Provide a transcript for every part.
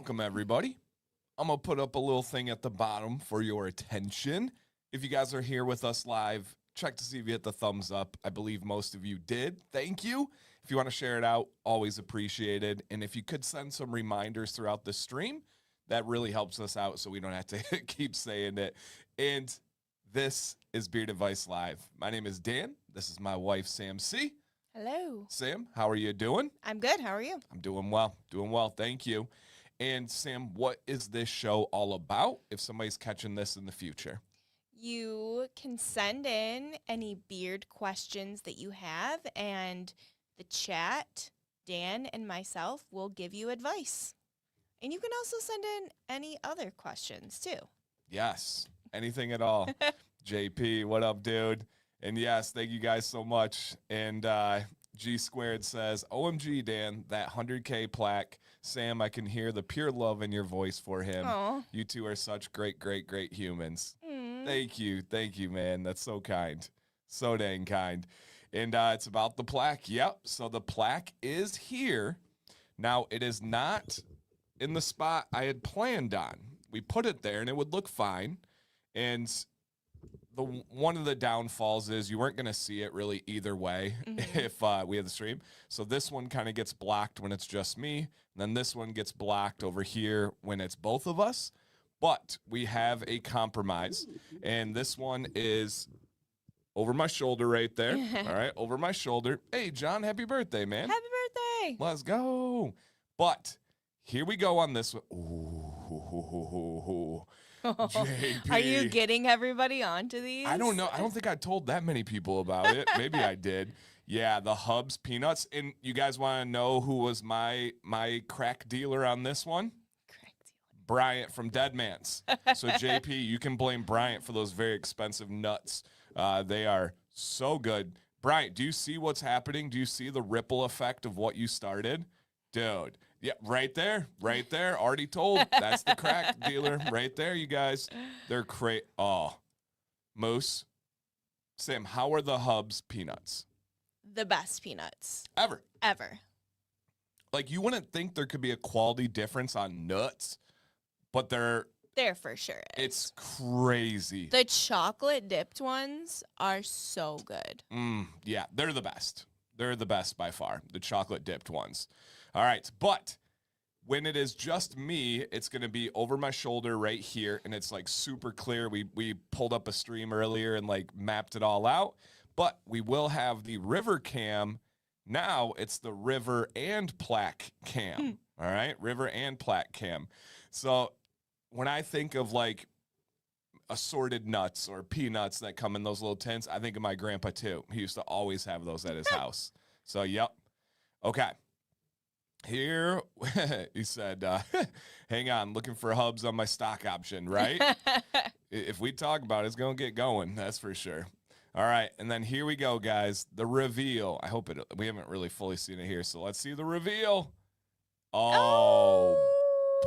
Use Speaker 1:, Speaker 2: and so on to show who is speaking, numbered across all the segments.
Speaker 1: Welcome, everybody. I'm going to put up a little thing at the bottom for your attention. If you guys are here with us live, check to see if you hit the thumbs up. I believe most of you did. Thank you. If you want to share it out, always appreciated. And if you could send some reminders throughout the stream, that really helps us out so we don't have to keep saying it. And this is Beard Advice Live. My name is Dan. This is my wife, Sam C.
Speaker 2: Hello.
Speaker 1: Sam, how are you doing?
Speaker 2: I'm good. How are you?
Speaker 1: I'm doing well. Doing well. Thank you. And Sam, what is this show all about if somebody's catching this in the future?
Speaker 2: You can send in any beard questions that you have, and the chat, Dan and myself, will give you advice. And you can also send in any other questions, too.
Speaker 1: Yes. Anything at all. JP, what up, dude? And yes, thank you guys so much. And G Squared says, OMG, Dan, that 100K plaque. Sam, I can hear the pure love in your voice for him.
Speaker 2: Aww.
Speaker 1: You two are such great, great, great humans.
Speaker 2: Mm.
Speaker 1: Thank you. Thank you, man. That's so kind. So dang kind. And it's about the plaque. Yep. So the plaque is here. Now, it is not in the spot I had planned on. We put it there, and it would look fine. And one of the downfalls is you weren't going to see it really either way if we had the stream. So this one kind of gets blocked when it's just me. And then this one gets blocked over here when it's both of us. But we have a compromise. And this one is over my shoulder right there. All right, over my shoulder. Hey, John, happy birthday, man.
Speaker 2: Happy birthday.
Speaker 1: Let's go. But here we go on this one. Ooh. JP.
Speaker 2: Are you getting everybody onto these?
Speaker 1: I don't know. I don't think I told that many people about it. Maybe I did. Yeah, the Hubs peanuts. And you guys want to know who was my crack dealer on this one?
Speaker 2: Crack dealer.
Speaker 1: Bryant from Deadman's. So JP, you can blame Bryant for those very expensive nuts. They are so good. Bryant, do you see what's happening? Do you see the ripple effect of what you started? Dude. Yeah, right there. Already told. That's the crack dealer right there, you guys. They're great. Oh, Moose. Sam, how are the Hubs peanuts?
Speaker 2: The best peanuts.
Speaker 1: Ever.
Speaker 2: Like,
Speaker 1: you wouldn't think there could be a quality difference on nuts, but
Speaker 2: there for sure is.
Speaker 1: It's crazy.
Speaker 2: The chocolate dipped ones are so good.
Speaker 1: Yeah, they're the best. They're the best by far, the chocolate dipped ones. All right, but when it is just me, it's going to be over my shoulder right here, and it's like super clear. We pulled up a stream earlier and like mapped it all out, but we will have the river cam. Now it's the river and plaque cam. All right, river and plaque cam. So when I think of like assorted nuts or peanuts that come in those little tins, I think of my grandpa too. He used to always have those at his house. So, yep. Okay. Here, he said, hang on, looking for Hubs on my stock option, right? If we talk about it, it's going to get going. That's for sure. All right. And then here we go, guys. The reveal. I hope we haven't really fully seen it here. So let's see the reveal. Oh,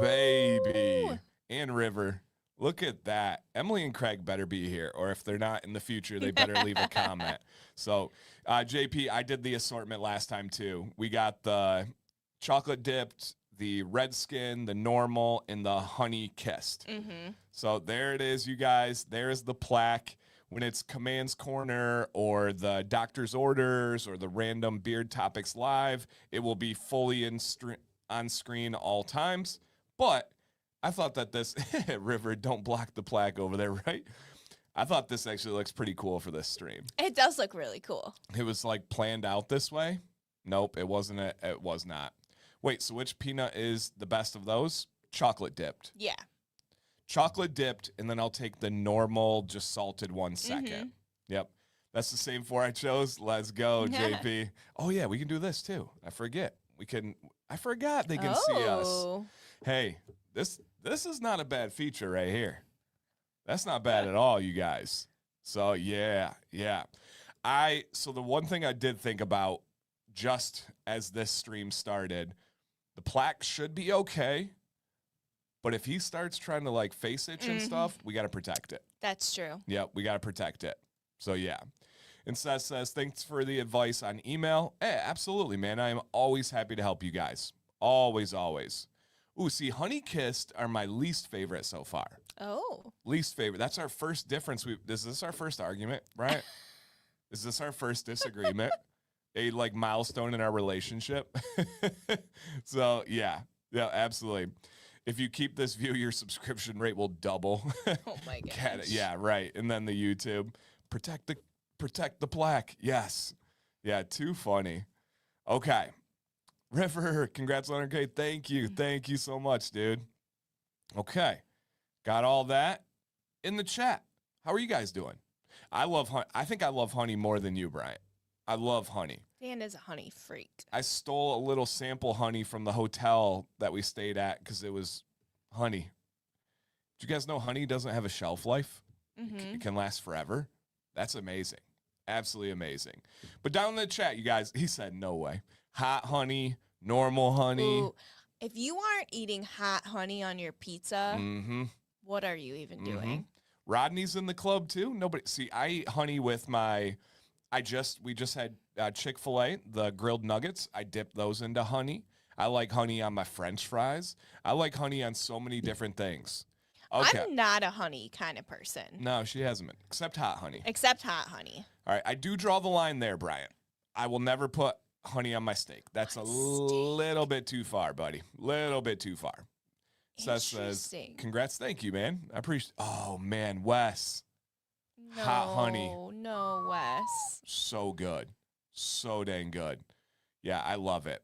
Speaker 1: baby. And River. Look at that. Emily and Craig better be here, or if they're not in the future, they better leave a comment. So, JP, I did the assortment last time too. We got the chocolate dipped, the red skin, the normal, and the honey kissed. So there it is, you guys. There's the plaque. When it's Command's Corner or the Doctor's Orders or the Random Beard Topics Live, it will be fully on screen all times. But I thought that this, River, don't block the plaque over there, right? I thought this actually looks pretty cool for this stream.
Speaker 2: It does look really cool.
Speaker 1: It was like planned out this way. Nope, it wasn't. It was not. Wait, so which peanut is the best of those? Chocolate dipped.
Speaker 2: Yeah.
Speaker 1: Chocolate dipped, and then I'll take the normal, just salted one second. Yep. That's the same four I chose. Let's go, JP. Oh, yeah, we can do this too. I forget. I forgot they can see us. Hey, this is not a bad feature right here. That's not bad at all, you guys. So, yeah. So the one thing I did think about just as this stream started, the plaque should be okay, but if he starts trying to like face itch and stuff, we got to protect it.
Speaker 2: That's true.
Speaker 1: Yep, we got to protect it. So yeah. And Seth says, thanks for the advice on email. Hey, absolutely, man. I am always happy to help you guys. Always. Ooh, see, Honey-Kissed are my least favorite so far.
Speaker 2: Oh.
Speaker 1: Least favorite. That's our first difference. Is this our first argument, Bryant? Is this our first disagreement? A like milestone in our relationship? So yeah, absolutely. If you keep this view, your subscription rate will double.
Speaker 2: Oh my gosh.
Speaker 1: Get it? Yeah, right. And then the YouTube protect the plaque. Yes. Yeah, too funny. Okay. River, congrats on 100K. Thank you. Thank you so much, dude. Okay. Got all that in the chat. How are you guys doing? I think I love honey more than you, Bryant. I love honey.
Speaker 2: Dan is a honey freak.
Speaker 1: I stole a little sample honey from the hotel that we stayed at because it was honey. Do you guys know honey doesn't have a shelf life?
Speaker 2: Mm-hmm.
Speaker 1: It can last forever. That's amazing. Absolutely amazing. But down in the chat, you guys, he said no way. Hot honey, normal honey.
Speaker 2: Ooh, if you aren't eating hot honey on your pizza, what are you even doing?
Speaker 1: Rodney's in the club too. Nobody. See, I eat honey with my. We just had Chick-fil-A, the grilled nuggets. I dip those into honey. I like honey on my French fries. I like honey on so many different things. Okay.
Speaker 2: I'm not a honey kind of person.
Speaker 1: No, she hasn't been, except hot honey.
Speaker 2: Except hot honey.
Speaker 1: All right, I do draw the line there, Bryant. I will never put honey on my steak. That's a little bit too far, buddy. Little bit too far. Seth says, congrats. Thank you, man. I appreciate. Oh, man, Wes.
Speaker 2: No,
Speaker 1: hot honey.
Speaker 2: No, Wes.
Speaker 1: So good. So dang good. Yeah, I love it.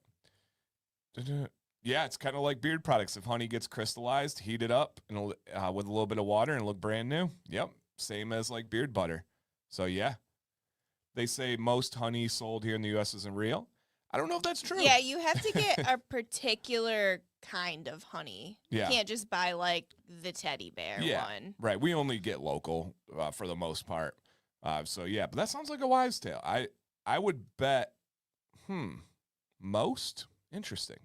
Speaker 1: Yeah, it's kind of like beard products. If honey gets crystallized, heat it up and with a little bit of water and look brand new. Yep, same as like beard butter. So yeah, they say most honey sold here in the U.S. isn't real. I don't know if that's true.
Speaker 2: Yeah, you have to get a particular kind of honey.
Speaker 1: Yeah.
Speaker 2: You can't just buy like the teddy bear one.
Speaker 1: Right. We only get local for the most part. So yeah, but that sounds like a wives' tale. I would bet, most? Interesting.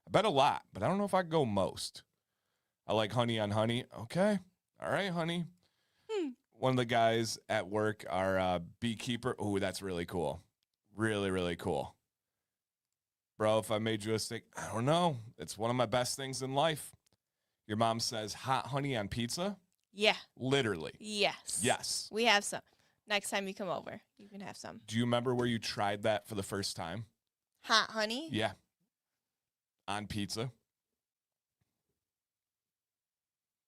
Speaker 1: I bet a lot, but I don't know if I go most. I like honey on honey. Okay. All right, honey. One of the guys at work, our beekeeper. Oh, that's really cool. Really, really cool. Bro, if I made you a steak, I don't know. It's one of my best things in life. Your mom says hot honey on pizza?
Speaker 2: Yeah.
Speaker 1: Literally.
Speaker 2: Yes.
Speaker 1: Yes.
Speaker 2: We have some. Next time you come over, you can have some.
Speaker 1: Do you remember where you tried that for the first time?
Speaker 2: Hot honey?
Speaker 1: Yeah. On pizza?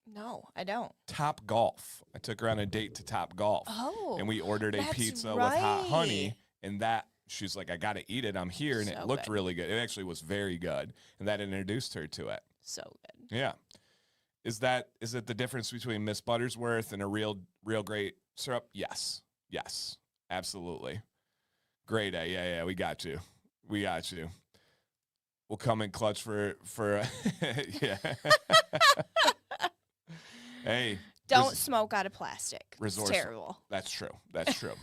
Speaker 2: No, I don't.
Speaker 1: Top Golf. I took her on a date to Top Golf.
Speaker 2: Oh.
Speaker 1: And we ordered a pizza with hot honey. And that, she's like, I got to eat it. I'm here. And it looked really good. It actually was very good. And that introduced her to it.
Speaker 2: So good.
Speaker 1: Yeah. Is it the difference between Miss Buttersworth and a real great syrup? Yes. Yes. Absolutely. Great. Yeah. We got you. We'll come in clutch for yeah. Hey.
Speaker 2: Don't smoke out of plastic. It's terrible.
Speaker 1: That's true.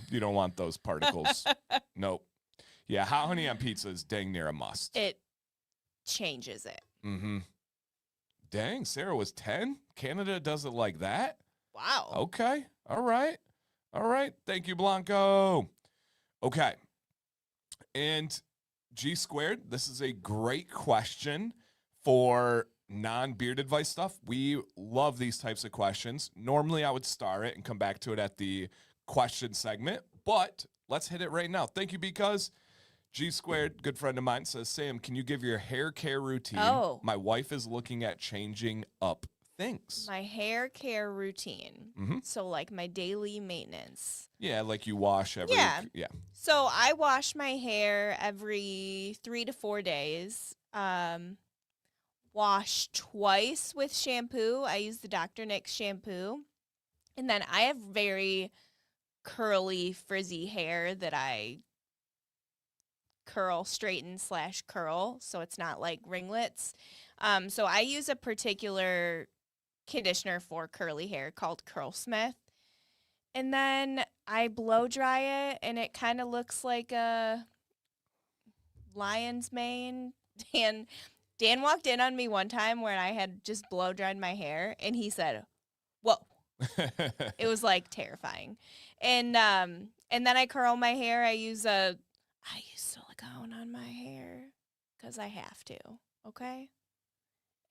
Speaker 1: You don't want those particles. Nope. Yeah, hot honey on pizza is dang near a must.
Speaker 2: It changes it.
Speaker 1: Mm-hmm. Dang, Sarah was 10? Canada does it like that?
Speaker 2: Wow.
Speaker 1: Okay. All right. Thank you, Blanco. Okay. And G squared, this is a great question for non-beard advice stuff. We love these types of questions. Normally, I would star it and come back to it at the question segment, but let's hit it right now. Thank you, because G squared, good friend of mine, says, Sam, can you give your hair care routine?
Speaker 2: Oh.
Speaker 1: My wife is looking at changing up things.
Speaker 2: My hair care routine.
Speaker 1: Mm-hmm.
Speaker 2: So like my daily maintenance.
Speaker 1: Yeah, like you wash every... Yeah.
Speaker 2: So I wash my hair every 3 to 4 days. Wash twice with shampoo. I use the Dr. Nick's shampoo. And then I have very curly, frizzy hair that I curl, straighten / curl. So it's not like ringlets. So I use a particular conditioner for curly hair called Curlsmith. And then I blow dry it, and it kind of looks like a lion's mane. Dan walked in on me one time where I had just blow dried my hair, and he said, "Whoa." It was like terrifying. And then I curl my hair. I use silicone on my hair because I have to. Okay.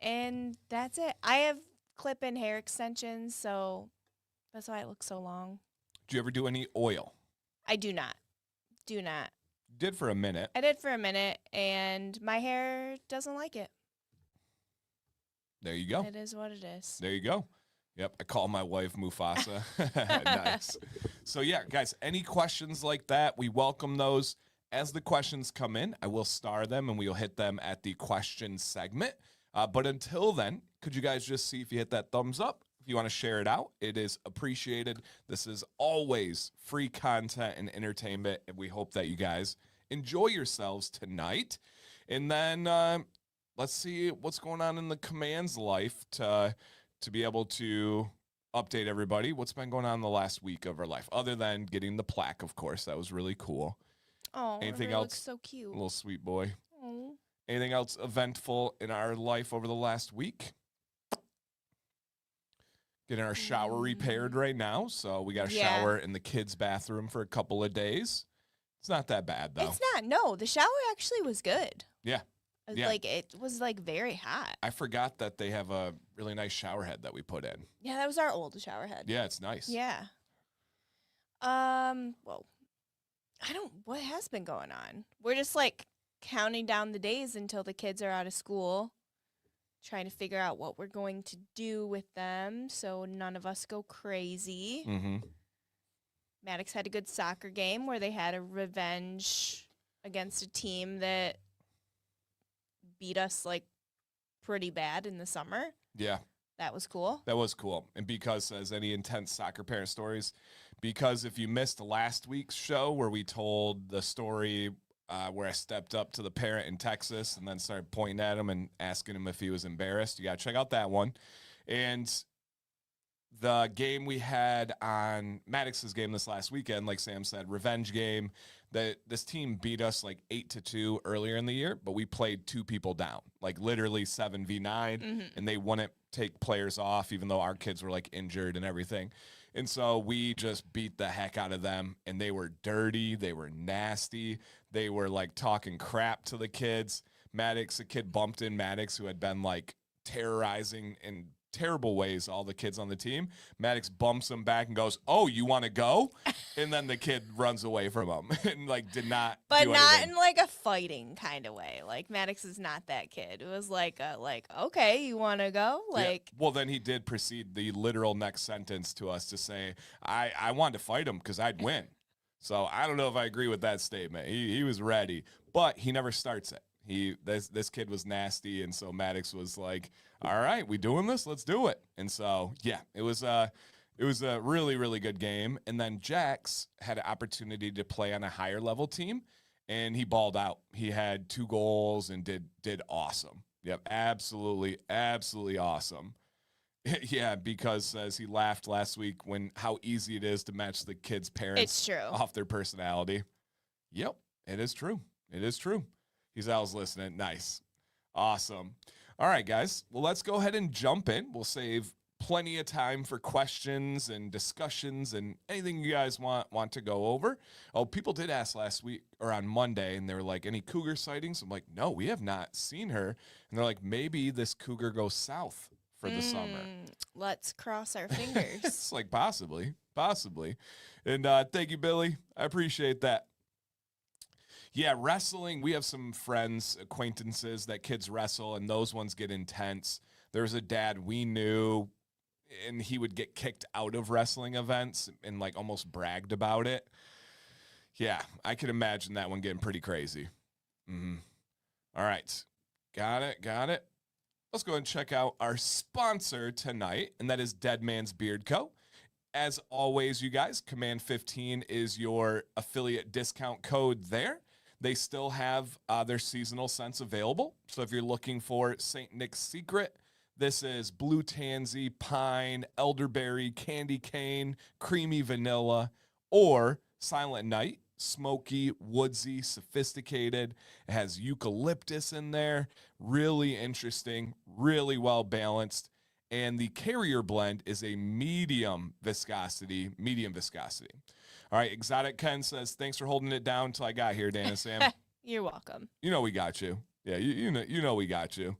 Speaker 2: And that's it. I have clip-in hair extensions, so that's why it looks so long.
Speaker 1: Do you ever do any oil?
Speaker 2: I do not. Do not.
Speaker 1: Did for a minute.
Speaker 2: I did for a minute, and my hair doesn't like it.
Speaker 1: There you go.
Speaker 2: It is what it is.
Speaker 1: There you go. Yep, I call my wife Mufasa. Nice. So yeah, guys, any questions like that, we welcome those. As the questions come in, I will star them and we will hit them at the question segment. But until then, could you guys just see if you hit that thumbs up? If you want to share it out, it is appreciated. This is always free content and entertainment, and we hope that you guys enjoy yourselves tonight. And then let's see what's going on in the Command's life to be able to update everybody. What's been going on in the last week of our life, other than getting the plaque, of course. That was really cool.
Speaker 2: Oh,
Speaker 1: Anything
Speaker 2: it
Speaker 1: else?
Speaker 2: looks so cute.
Speaker 1: Little sweet boy.
Speaker 2: Oh.
Speaker 1: Anything else eventful in our life over the last week? Getting our shower repaired right now. So we got a shower in the kids' bathroom for a couple of days. It's not that bad, though.
Speaker 2: It's not. No, the shower actually was good.
Speaker 1: Yeah. Yeah.
Speaker 2: Like, it was, like, very hot.
Speaker 1: I forgot that they have a really nice shower head that we put in.
Speaker 2: Yeah, that was our old shower head.
Speaker 1: Yeah, it's nice.
Speaker 2: Yeah. Well, what has been going on? We're just, like, counting down the days until the kids are out of school, trying to figure out what we're going to do with them so none of us go crazy.
Speaker 1: Mm-hmm.
Speaker 2: Maddox had a good soccer game where they had a revenge against a team that beat us, like, pretty bad in the summer.
Speaker 1: Yeah.
Speaker 2: That was cool.
Speaker 1: That was cool. And because, as any intense soccer parent stories, because if you missed last week's show where we told the story where I stepped up to the parent in Texas and then started pointing at him and asking him if he was embarrassed, you got to check out that one. And the game we had on Maddox's game this last weekend, like Sam said, revenge game, that this team beat us like 8-2 earlier in the year, but we played two people down, like literally 7v9, and they wouldn't take players off, even though our kids were like injured and everything. And so we just beat the heck out of them, and they were dirty. They were nasty. They were like talking crap to the kids. Maddox, a kid bumped in Maddox who had been like terrorizing in terrible ways all the kids on the team. Maddox bumps him back and goes, "Oh, you want to go?" And then the kid runs away from him and like did not
Speaker 2: But
Speaker 1: do
Speaker 2: not
Speaker 1: anything.
Speaker 2: in like a fighting kind of way. Like Maddox is not that kid. It was like okay, you want to go?
Speaker 1: Yeah.
Speaker 2: Like
Speaker 1: Well, then he did proceed the literal next sentence to us to say, I wanted to fight him because I'd win. So I don't know if I agree with that statement. He was ready, but he never starts it. This kid was nasty, and so Maddox was like, "All right, we doing this? Let's do it." And so yeah, it was a really, really good game. And then Jax had an opportunity to play on a higher level team, and he balled out. He had 2 goals and did awesome. Yep, absolutely awesome. Yeah, because as he laughed last week when how easy it is to match the kids' parents
Speaker 2: it's true.
Speaker 1: off their personality. Yep, it is true. It is true. He's always listening. Nice. Awesome. All right, guys. Well, let's go ahead and jump in. We'll save plenty of time for questions and discussions and anything you guys want to go over. Oh, people did ask last week or on Monday, and they were like, any cougar sightings? I'm like, no, we have not seen her. And they're like, maybe this cougar goes south for the summer.
Speaker 2: Let's cross our fingers.
Speaker 1: It's like possibly. And thank you, Billy. I appreciate that. Yeah, wrestling, we have some friends, acquaintances that kids wrestle, and those ones get intense. There's a dad we knew, and he would get kicked out of wrestling events and like almost bragged about it. Yeah, I could imagine that one getting pretty crazy. All right, got it. Let's go and check out our sponsor tonight, and that is Deadman's Beard Co. As always, you guys, Command 15 is your affiliate discount code there. They still have their seasonal scents available. So if you're looking for St. Nick's Secret, this is blue tansy, pine, elderberry, candy cane, creamy vanilla, or Silent Night, smoky, woodsy, sophisticated. It has eucalyptus in there. Really interesting, really well balanced. And the carrier blend is a medium viscosity. All right, Exotic Ken says, thanks for holding it down until I got here, Dan and Sam.
Speaker 2: You're welcome.
Speaker 1: You know we got you. Yeah, you know we got you.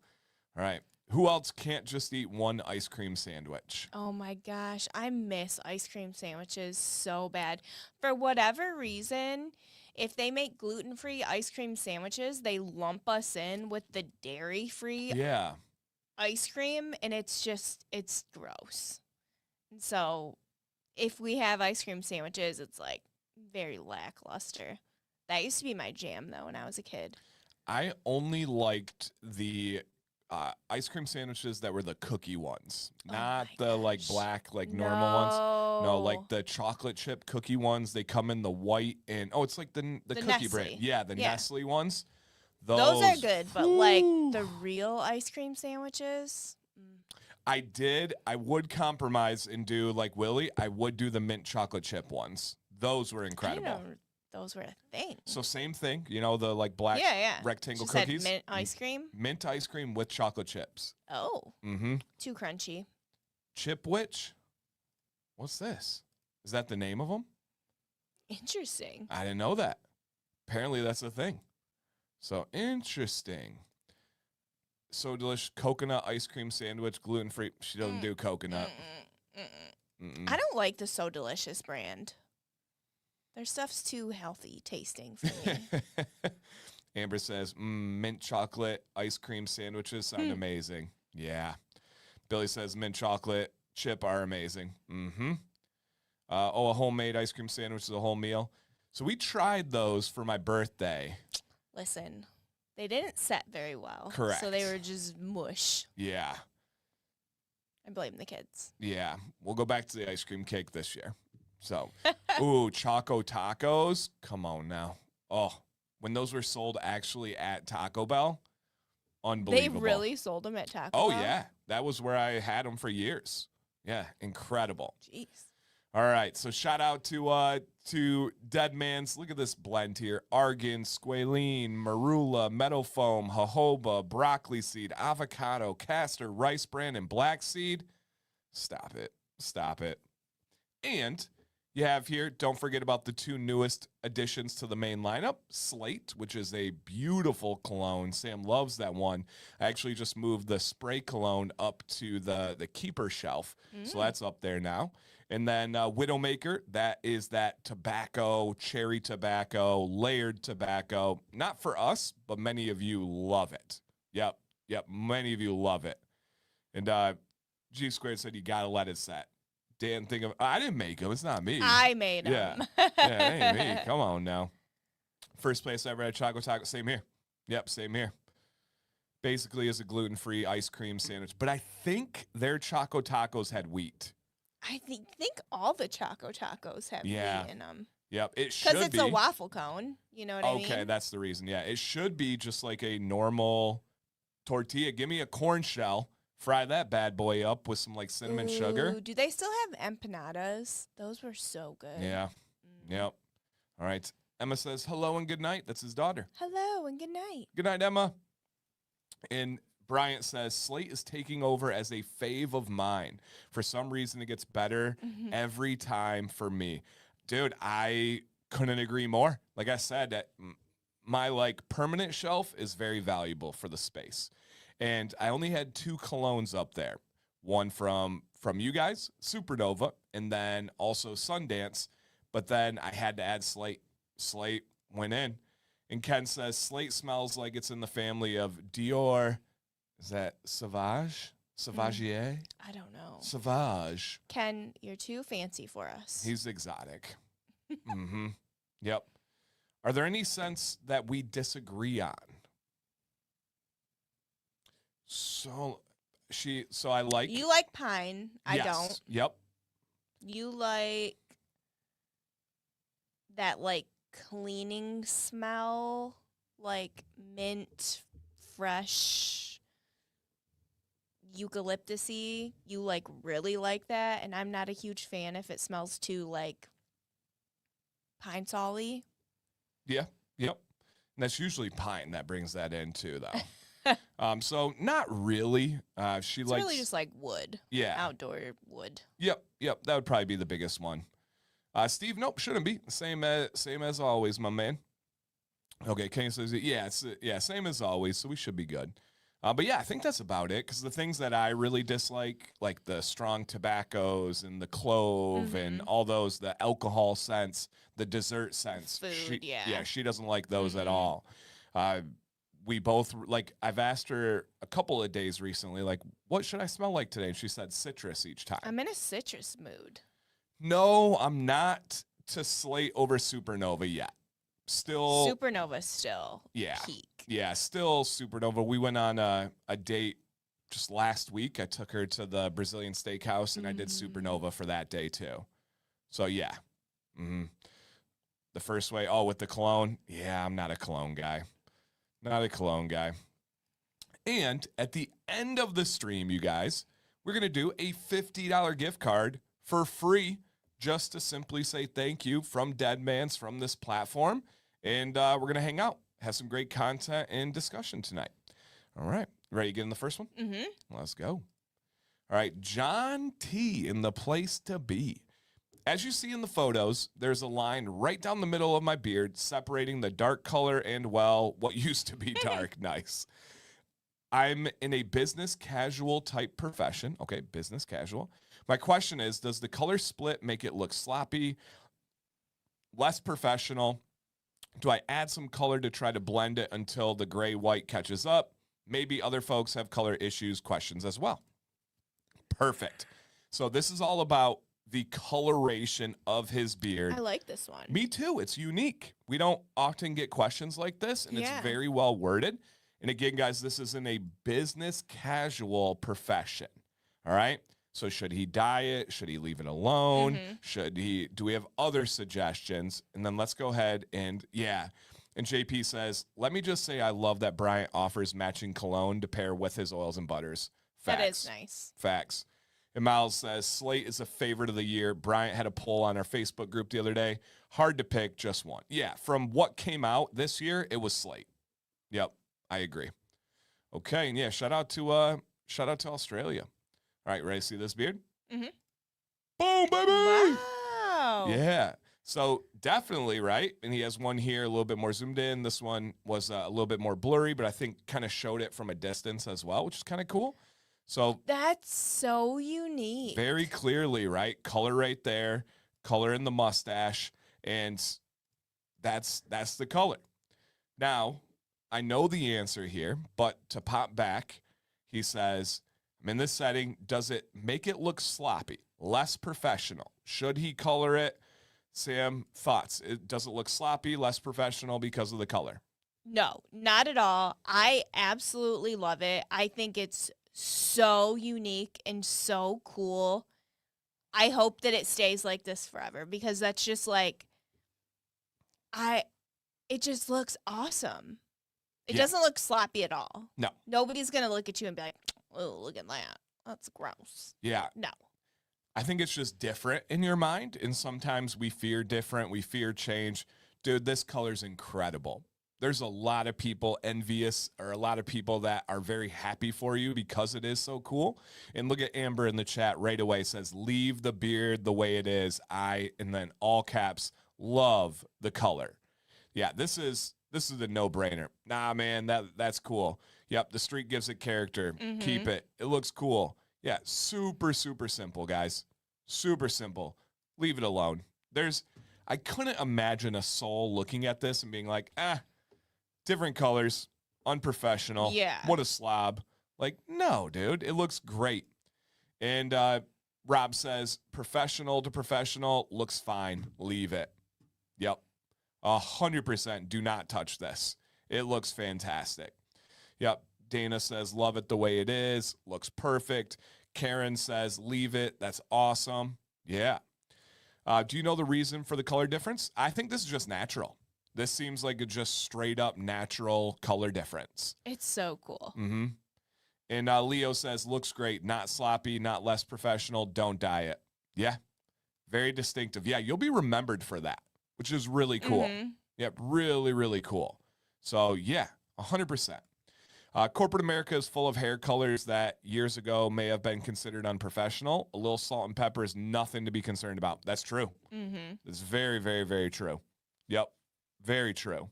Speaker 1: All right. Who else can't just eat one ice cream sandwich?
Speaker 2: Oh my gosh, I miss ice cream sandwiches so bad. For whatever reason, if they make gluten-free ice cream sandwiches, they lump us in with the dairy-free
Speaker 1: Yeah.
Speaker 2: ice cream, and it's gross. And so if we have ice cream sandwiches, it's like very lackluster. That used to be my jam though when I was a kid.
Speaker 1: I only liked the ice cream sandwiches that were the cookie ones,
Speaker 2: Oh
Speaker 1: not
Speaker 2: my
Speaker 1: the like
Speaker 2: gosh.
Speaker 1: black, like normal ones. No,
Speaker 2: No.
Speaker 1: like the chocolate chip cookie ones. They come in the white and it's like the cookie brand.
Speaker 2: Nestle.
Speaker 1: Yeah, the
Speaker 2: Yeah.
Speaker 1: Nestle ones.
Speaker 2: Those are good, but like
Speaker 1: whew.
Speaker 2: the real ice cream sandwiches.
Speaker 1: I would compromise and do like Willie. I would do the mint chocolate chip ones. Those were
Speaker 2: I didn't
Speaker 1: incredible.
Speaker 2: know those were a thing.
Speaker 1: So same thing, the like black
Speaker 2: Yeah.
Speaker 1: rectangle
Speaker 2: Just had
Speaker 1: cookies.
Speaker 2: mint ice cream.
Speaker 1: Mint ice cream with chocolate chips.
Speaker 2: Oh,
Speaker 1: Mm-hmm.
Speaker 2: too crunchy.
Speaker 1: Chipwich? What's this? Is that the name of them?
Speaker 2: Interesting.
Speaker 1: I didn't know that. Apparently that's a thing. So interesting. So delicious coconut ice cream sandwich, gluten free. She doesn't do coconut.
Speaker 2: I don't like the So Delicious brand. Their stuff's too healthy tasting for me.
Speaker 1: Amber says, mint chocolate ice cream sandwiches sound amazing. Yeah. Billy says, mint chocolate chip are amazing. Mm-hmm. A homemade ice cream sandwich is a whole meal. So we tried those for my birthday.
Speaker 2: Listen, they didn't set very well.
Speaker 1: Correct.
Speaker 2: So they were just mush.
Speaker 1: Yeah.
Speaker 2: I blame the kids.
Speaker 1: Yeah. We'll go back to the ice cream cake this year. So, ooh, Choco Tacos. Come on now. Oh, when those were sold actually at Taco Bell, unbelievable.
Speaker 2: They really sold them at Taco
Speaker 1: Oh,
Speaker 2: Bell?
Speaker 1: yeah. That was where I had them for years. Yeah, incredible.
Speaker 2: Jeez.
Speaker 1: All right, so shout out to Deadman's. Look at this blend here: argan, squalene, marula, meadow foam, jojoba, broccoli seed, avocado, castor, rice bran, and black seed. Stop it. And you have here, don't forget about the two newest additions to the main lineup: Slate, which is a beautiful cologne. Sam loves that one. I actually just moved the spray cologne up to the keeper shelf, so that's up there now. And then Widowmaker, that is that tobacco, cherry tobacco, layered tobacco. Not for us, but many of you love it. Yep, many of you love it. And G Squared said you gotta let it set. Dan, I didn't make them. It's not me.
Speaker 2: I made them.
Speaker 1: Yeah, it ain't me. Come on now. First place I ever had Choco Taco. Same here. Yep, same here. Basically, is a gluten-free ice cream sandwich, but I think their Choco Tacos had wheat.
Speaker 2: I think all the Choco Tacos have
Speaker 1: Yeah.
Speaker 2: wheat in them.
Speaker 1: Yep, it should be.
Speaker 2: Because it's a waffle cone. You know what I mean?
Speaker 1: Okay, that's the reason. Yeah, it should be just like a normal tortilla. Give me a corn shell. Fry that bad boy up with some like cinnamon sugar.
Speaker 2: Do they still have empanadas? Those were so good.
Speaker 1: Yeah. Yep. All right. Emma says hello and good night. That's his daughter.
Speaker 2: Hello and good night.
Speaker 1: Good night, Emma. And Bryant says Slate is taking over as a fave of mine. For some reason, it gets better every time for me. Dude, I couldn't agree more. Like I said, that my like permanent shelf is very valuable for the space. And I only had 2 colognes up there. One from you guys, Supernova, and then also Sundance. But then I had to add Slate. Slate went in. And Ken says Slate smells like it's in the family of Dior. Is that Sauvage? Sauvagier?
Speaker 2: I don't know.
Speaker 1: Sauvage.
Speaker 2: Ken, you're too fancy for us.
Speaker 1: He's exotic. Mm-hmm. Yep. Are there any scents that we disagree on? So I like.
Speaker 2: You like pine. I
Speaker 1: Yes.
Speaker 2: don't.
Speaker 1: Yep.
Speaker 2: You like that like cleaning smell, like mint, fresh, eucalyptusy. You like really like that, and I'm not a huge fan if it smells too like pine solly.
Speaker 1: Yeah. Yep. And that's usually pine that brings that in too, though. So not really. She
Speaker 2: It's
Speaker 1: likes.
Speaker 2: really just like wood,
Speaker 1: Yeah.
Speaker 2: outdoor wood.
Speaker 1: Yep. That would probably be the biggest one. Steve, nope, shouldn't be. Same as always, my man. Okay, Kane says, yeah, same as always, so we should be good. But yeah, I think that's about it because the things that I really dislike, like the strong tobaccos and the clove and all those, the alcohol scents, the dessert scents.
Speaker 2: Food, yeah.
Speaker 1: She doesn't like those at all. We both, like, I've asked her a couple of days recently, like, what should I smell like today? And she said citrus each time.
Speaker 2: I'm in a citrus mood.
Speaker 1: No, I'm not to slate over Supernova yet. Still.
Speaker 2: Supernova still peak.
Speaker 1: Yeah, still Supernova. We went on a date just last week. I took her to the Brazilian steakhouse, and I did Supernova for that day, too. So, yeah. The first way, with the cologne. Yeah, I'm not a cologne guy. Not a cologne guy. And at the end of the stream, you guys, we're going to do a $50 gift card for free just to simply say thank you from Deadman's, from this platform. And we're going to hang out, have some great content and discussion tonight. All right. Ready to get in the first one? Let's go. All right. John T. in the place to be. As you see in the photos, there's a line right down the middle of my beard separating the dark color and, well, what used to be dark. Nice. I'm in a business casual type profession. Okay, business casual. My question is, does the color split make it look sloppy, less professional? Do I add some color to try to blend it until the gray-white catches up? Maybe other folks have color issues, questions as well. Perfect. So this is all about the coloration of his beard.
Speaker 2: I like this one.
Speaker 1: Me too. It's unique. We don't often get questions like this, and it's very well worded. And again, guys, this is in a business casual profession. All right. So should he dye it? Should he leave it alone? Do we have other suggestions? And then let's go ahead and And JP says, let me just say I love that Bryant offers matching cologne to pair with his oils and butters. Facts.
Speaker 2: That is nice.
Speaker 1: Facts. And Miles says, Slate is a favorite of the year. Bryant had a poll on our Facebook group the other day. Hard to pick, just one. Yeah, from what came out this year, it was Slate. Yep, I agree. Okay, and yeah, shout out to Australia. All right, ready to see this beard? Boom, baby!
Speaker 2: Wow.
Speaker 1: Yeah. So definitely, right? And he has one here a little bit more zoomed in. This one was a little bit more blurry, but I think kind of showed it from a distance as well, which is kind of cool. So
Speaker 2: that's so unique.
Speaker 1: Very clearly, right? Color right there, color in the mustache, and that's the color. Now, I know the answer here, but to pop back, he says, I'm in this setting. Does it make it look sloppy, less professional? Should he color it? Sam, thoughts? Does it look sloppy, less professional because of the color?
Speaker 2: No, not at all. I absolutely love it. I think it's so unique and so cool. I hope that it stays like this forever because that's just like, it just looks awesome. It doesn't look sloppy at all.
Speaker 1: No.
Speaker 2: Nobody's going to look at you and be like, oh, look at that. That's gross.
Speaker 1: Yeah.
Speaker 2: No.
Speaker 1: I think it's just different in your mind. And sometimes we fear different. We fear change. Dude, this color's incredible. There's a lot of people envious or a lot of people that are very happy for you because it is so cool. And look at Amber in the chat right away says, leave the beard the way it is. And then all caps, love the color. Yeah, this is a no-brainer. Nah, man, that's cool. Yep, the streak gives it character. Keep it. It looks cool. Yeah, super, super simple, guys. Super simple. Leave it alone. I couldn't imagine a soul looking at this and being like, different colors, unprofessional.
Speaker 2: Yeah.
Speaker 1: What a slob. Like, no, dude, it looks great. And Rob says, professional to professional, looks fine. Leave it. Yep. 100% do not touch this. It looks fantastic. Yep. Dana says, love it the way it is. Looks perfect. Karen says, leave it. That's awesome. Yeah. Do you know the reason for the color difference? I think this is just natural. This seems like a just straight up natural color difference.
Speaker 2: It's so cool.
Speaker 1: And Leo says, looks great. Not sloppy, not less professional. Don't dye it. Yeah. Very distinctive. Yeah, you'll be remembered for that, which is really cool. Yep, really, really cool. So, yeah, 100%. Corporate America is full of hair colors that years ago may have been considered unprofessional. A little salt and pepper is nothing to be concerned about. That's true. It's very, very, very true. Yep, very true.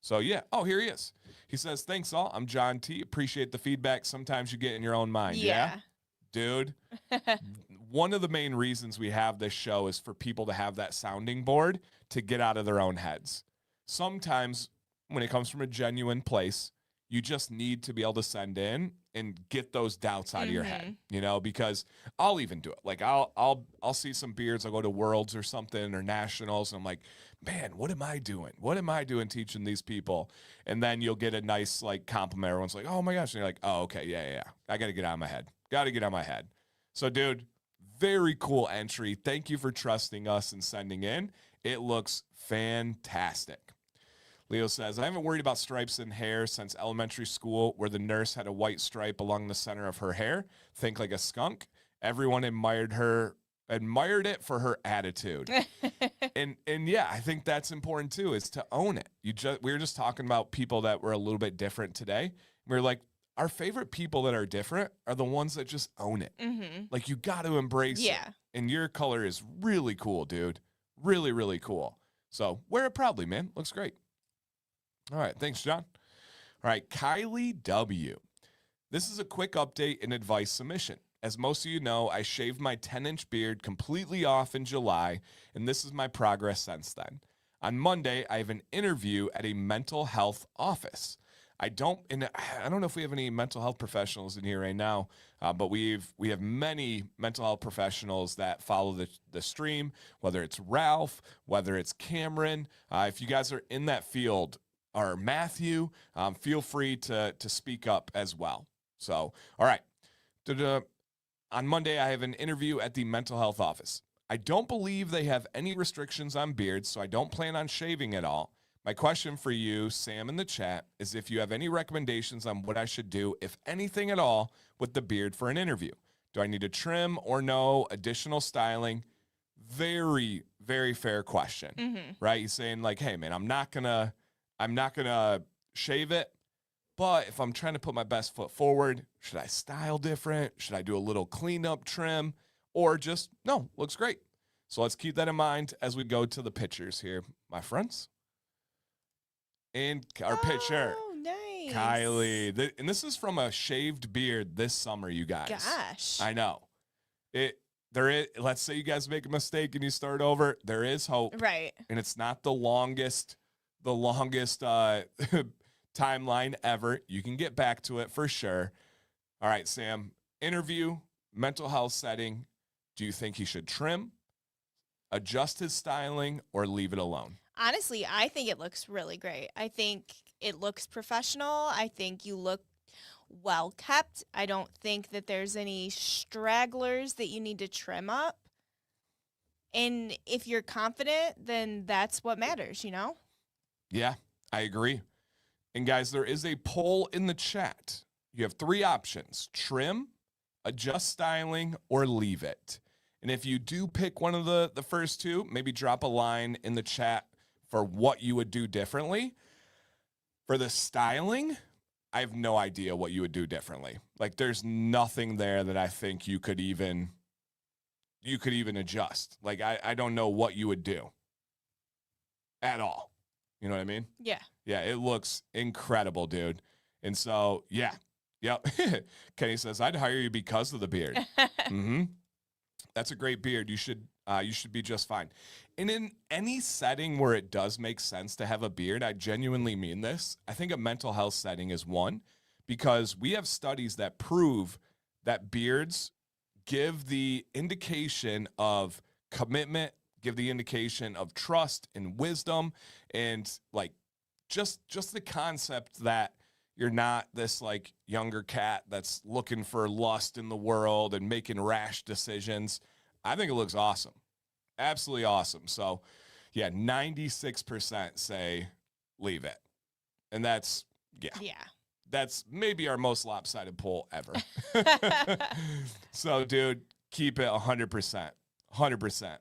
Speaker 1: So yeah. Oh, here he is. He says, "Thanks all. I'm John T. Appreciate the feedback. Sometimes you get in your own mind." Yeah. Dude, one of the main reasons we have this show is for people to have that sounding board to get out of their own heads. Sometimes when it comes from a genuine place, you just need to be able to send in and get those doubts out of your head, because I'll even do it. Like I'll see some beards, I'll go to Worlds or something or Nationals, and I'm like, man, what am I doing? What am I doing teaching these people? And then you'll get a nice like compliment. Everyone's like, oh my gosh. And you're like, oh, okay, yeah. I got to get out of my head. So, dude, very cool entry. Thank you for trusting us and sending in. It looks fantastic. Leo says, I haven't worried about stripes in hair since elementary school where the nurse had a white stripe along the center of her hair. Think like a skunk. Everyone admired it for her attitude. and yeah, I think that's important too, is to own it. We were just talking about people that were a little bit different today. We were like, our favorite people that are different are the ones that just own it. Like, you got to embrace it. And your color is really cool, dude. Really, really cool. So wear it proudly, man. Looks great. All right. Thanks, John. All right. Kylie W. This is a quick update and advice submission. As most of you know, I shaved my 10-inch beard completely off in July, and this is my progress since then. On Monday, I have an interview at a mental health office. I don't know if we have any mental health professionals in here right now, but we have many mental health professionals that follow the stream, whether it's Ralph, whether it's Cameron. If you guys are in that field, or Matthew, feel free to speak up as well. So, all right. On Monday, I have an interview at the mental health office. I don't believe they have any restrictions on beards, so I don't plan on shaving at all. My question for you, Sam, in the chat, is if you have any recommendations on what I should do, if anything at all, with the beard for an interview. Do I need to trim or no additional styling? Very, very fair question, right? He's saying like, hey, man, I'm not gonna shave it, but if I'm trying to put my best foot forward, should I style different? Should I do a little cleanup trim, or just, no, looks great. So let's keep that in mind as we go to the pictures here, my friends. And our picture,
Speaker 2: nice.
Speaker 1: Kylie. And this is from a shaved beard this summer, you guys.
Speaker 2: Gosh.
Speaker 1: I know. Let's say you guys make a mistake and you start over. There is hope.
Speaker 2: Right.
Speaker 1: And it's not the longest timeline ever. You can get back to it for sure. All right, Sam. Interview, mental health setting. Do you think he should trim, adjust his styling, or leave it alone?
Speaker 2: Honestly, I think it looks really great. I think it looks professional. I think you look well kept. I don't think that there's any stragglers that you need to trim up. And if you're confident, then that's what matters,
Speaker 1: Yeah, I agree. And guys, there is a poll in the chat. You have 3 options: trim, adjust styling, or leave it. And if you do pick one of the first 2, maybe drop a line in the chat for what you would do differently. For the styling, I have no idea what you would do differently. Like, there's nothing there that I think you could even adjust. Like, I don't know what you would do at all. You know what I mean?
Speaker 2: Yeah.
Speaker 1: Yeah, it looks incredible, dude. And so, yeah. Yep. Kenny says, I'd hire you because of the beard. That's a great beard. You should be just fine. And in any setting where it does make sense to have a beard, I genuinely mean this. I think a mental health setting is one, because we have studies that prove that beards give the indication of commitment, give the indication of trust and wisdom, and like just the concept that you're not this like younger cat that's looking for lust in the world and making rash decisions. I think it looks awesome. Absolutely awesome. So, yeah, 96% say leave it. And that's that's maybe our most lopsided poll ever. So, dude, keep it 100%. 100%.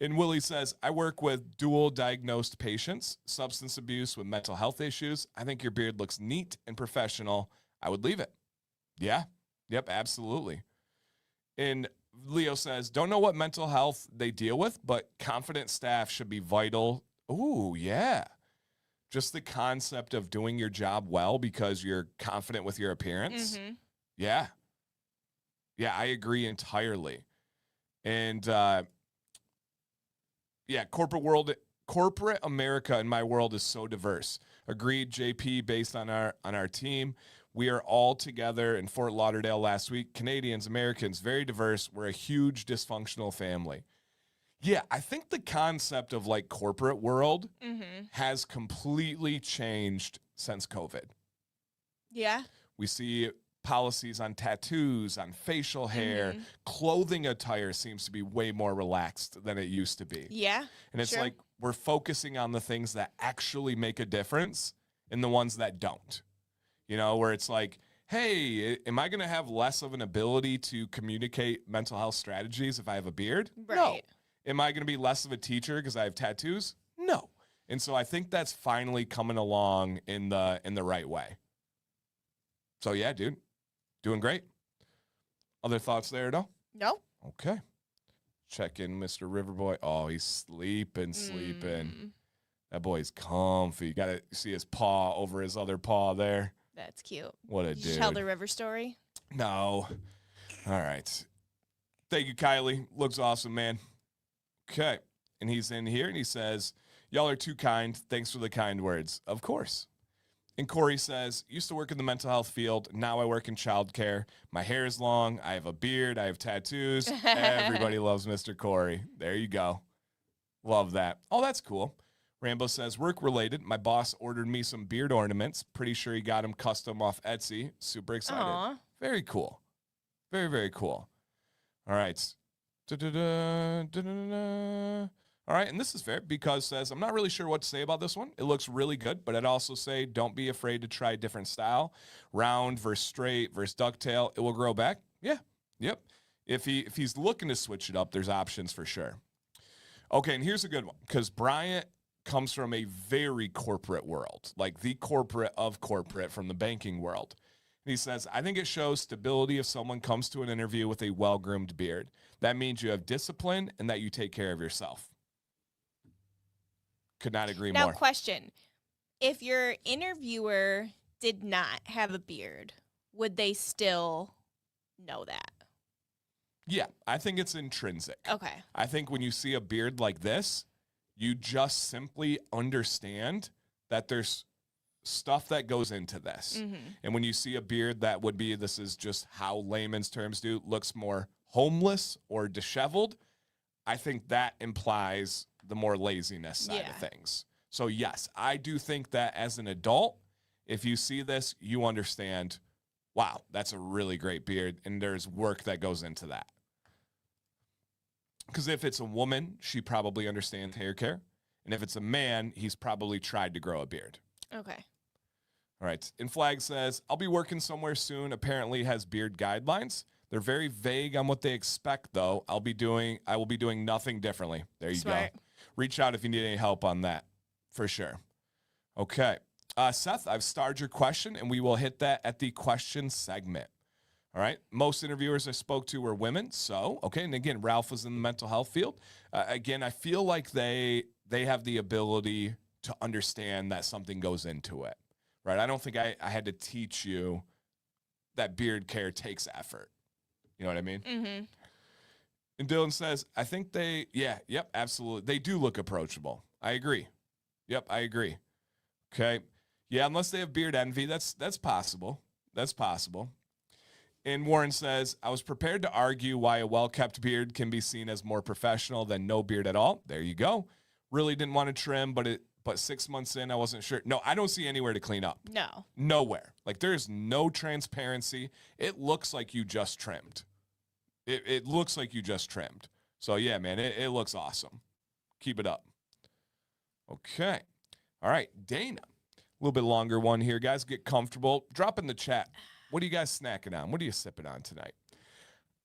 Speaker 1: And Willie says, I work with dual diagnosed patients, substance abuse with mental health issues. I think your beard looks neat and professional. I would leave it. Yeah. Yep, absolutely. And Leo says, don't know what mental health they deal with, but confident staff should be vital. Ooh, yeah. just the concept of doing your job well because you're confident with your appearance.
Speaker 2: Mm-hmm.
Speaker 1: Yeah. Yeah, I agree entirely. And yeah, corporate America in my world is so diverse. Agreed, JP, based on our team. We are all together in Fort Lauderdale last week. Canadians, Americans, very diverse. We're a huge dysfunctional family. Yeah, I think the concept of like corporate world
Speaker 2: Mm-hmm.
Speaker 1: has completely changed since COVID.
Speaker 2: Yeah.
Speaker 1: We see policies on tattoos, on facial hair,
Speaker 2: Mm-hmm.
Speaker 1: clothing attire seems to be way more relaxed than it used to be.
Speaker 2: Yeah.
Speaker 1: And it's
Speaker 2: sure.
Speaker 1: like we're focusing on the things that actually make a difference and the ones that don't. You know, where it's like, hey, am I going to have less of an ability to communicate mental health strategies if I have a beard? No.
Speaker 2: Right.
Speaker 1: Am I going to be less of a teacher because I have tattoos? No. And so I think that's finally coming along in the right way. So yeah, dude, doing great. Other thoughts there, though?
Speaker 2: No.
Speaker 1: Okay. Check in, Mr. Riverboy. Oh, he's sleeping. That boy's comfy. You got to see his paw over his other paw there.
Speaker 2: That's cute.
Speaker 1: What a
Speaker 2: Did you
Speaker 1: dude.
Speaker 2: tell the river story?
Speaker 1: No. All right. Thank you, Kylie. Looks awesome, man. Okay. And he's in here and he says, y'all are too kind. Thanks for the kind words. Of course. And Corey says, used to work in the mental health field. Now I work in childcare. My hair is long. I have a beard. I have tattoos. Everybody loves Mr. Corey. There you go. Love that. Oh, that's cool. Rambo says, work related. My boss ordered me some beard ornaments. Pretty sure he got them custom off Etsy. Super excited.
Speaker 2: Aw.
Speaker 1: Very cool. Very, very cool. All right. All right, and this is fair because says, I'm not really sure what to say about this one. It looks really good, but I'd also say don't be afraid to try a different style. Round versus straight versus ducktail. It will grow back. Yeah. Yep. If he's looking to switch it up, there's options for sure. Okay, and here's a good one because Bryant comes from a very corporate world, like the corporate of corporate from the banking world. And he says, I think it shows stability if someone comes to an interview with a well-groomed beard. That means you have discipline and that you take care of yourself. Could not agree
Speaker 2: Now,
Speaker 1: more.
Speaker 2: question. If your interviewer did not have a beard, would they still know that?
Speaker 1: Yeah, I think it's intrinsic.
Speaker 2: Okay.
Speaker 1: I think when you see a beard like this, you just simply understand that there's stuff that goes into this.
Speaker 2: Mm-hmm.
Speaker 1: And when you see a beard that would be, this is just how layman's terms do, looks more homeless or disheveled, I think that implies the more laziness side of things. So yes, I do think that as an adult, if you see this, you understand, wow, that's a really great beard. And there's work that goes into that. Because if it's a woman, she probably understands hair care. And if it's a man, he's probably tried to grow a beard.
Speaker 2: Okay.
Speaker 1: All right. And Flag says, I'll be working somewhere soon. Apparently has beard guidelines. They're very vague on what they expect, though. I will be doing nothing differently. There you
Speaker 2: Smart.
Speaker 1: go. Reach out if you need any help on that, for sure. Okay. Seth, I've starred your question, and we will hit that at the question segment. All right. Most interviewers I spoke to were women. So, okay. And again, Ralph was in the mental health field. Again, I feel like they have the ability to understand that something goes into it, right? I don't think I had to teach you that beard care takes effort. You know what I mean?
Speaker 2: Mm-hmm.
Speaker 1: And Dylan says, I think absolutely. They do look approachable. I agree. Yep, I agree. Okay. Yeah, unless they have beard envy, that's possible. That's possible. And Warren says, I was prepared to argue why a well-kept beard can be seen as more professional than no beard at all. There you go. Really didn't want to trim, but 6 months in, I wasn't sure. No, I don't see anywhere to clean up.
Speaker 2: No.
Speaker 1: Nowhere. Like there's no transparency. It looks like you just trimmed. It looks like you just trimmed. So yeah, man, it looks awesome. Keep it up. Okay. All right, Dana. A little bit longer one here, guys. Get comfortable. Drop in the chat. What are you guys snacking on? What are you sipping on tonight?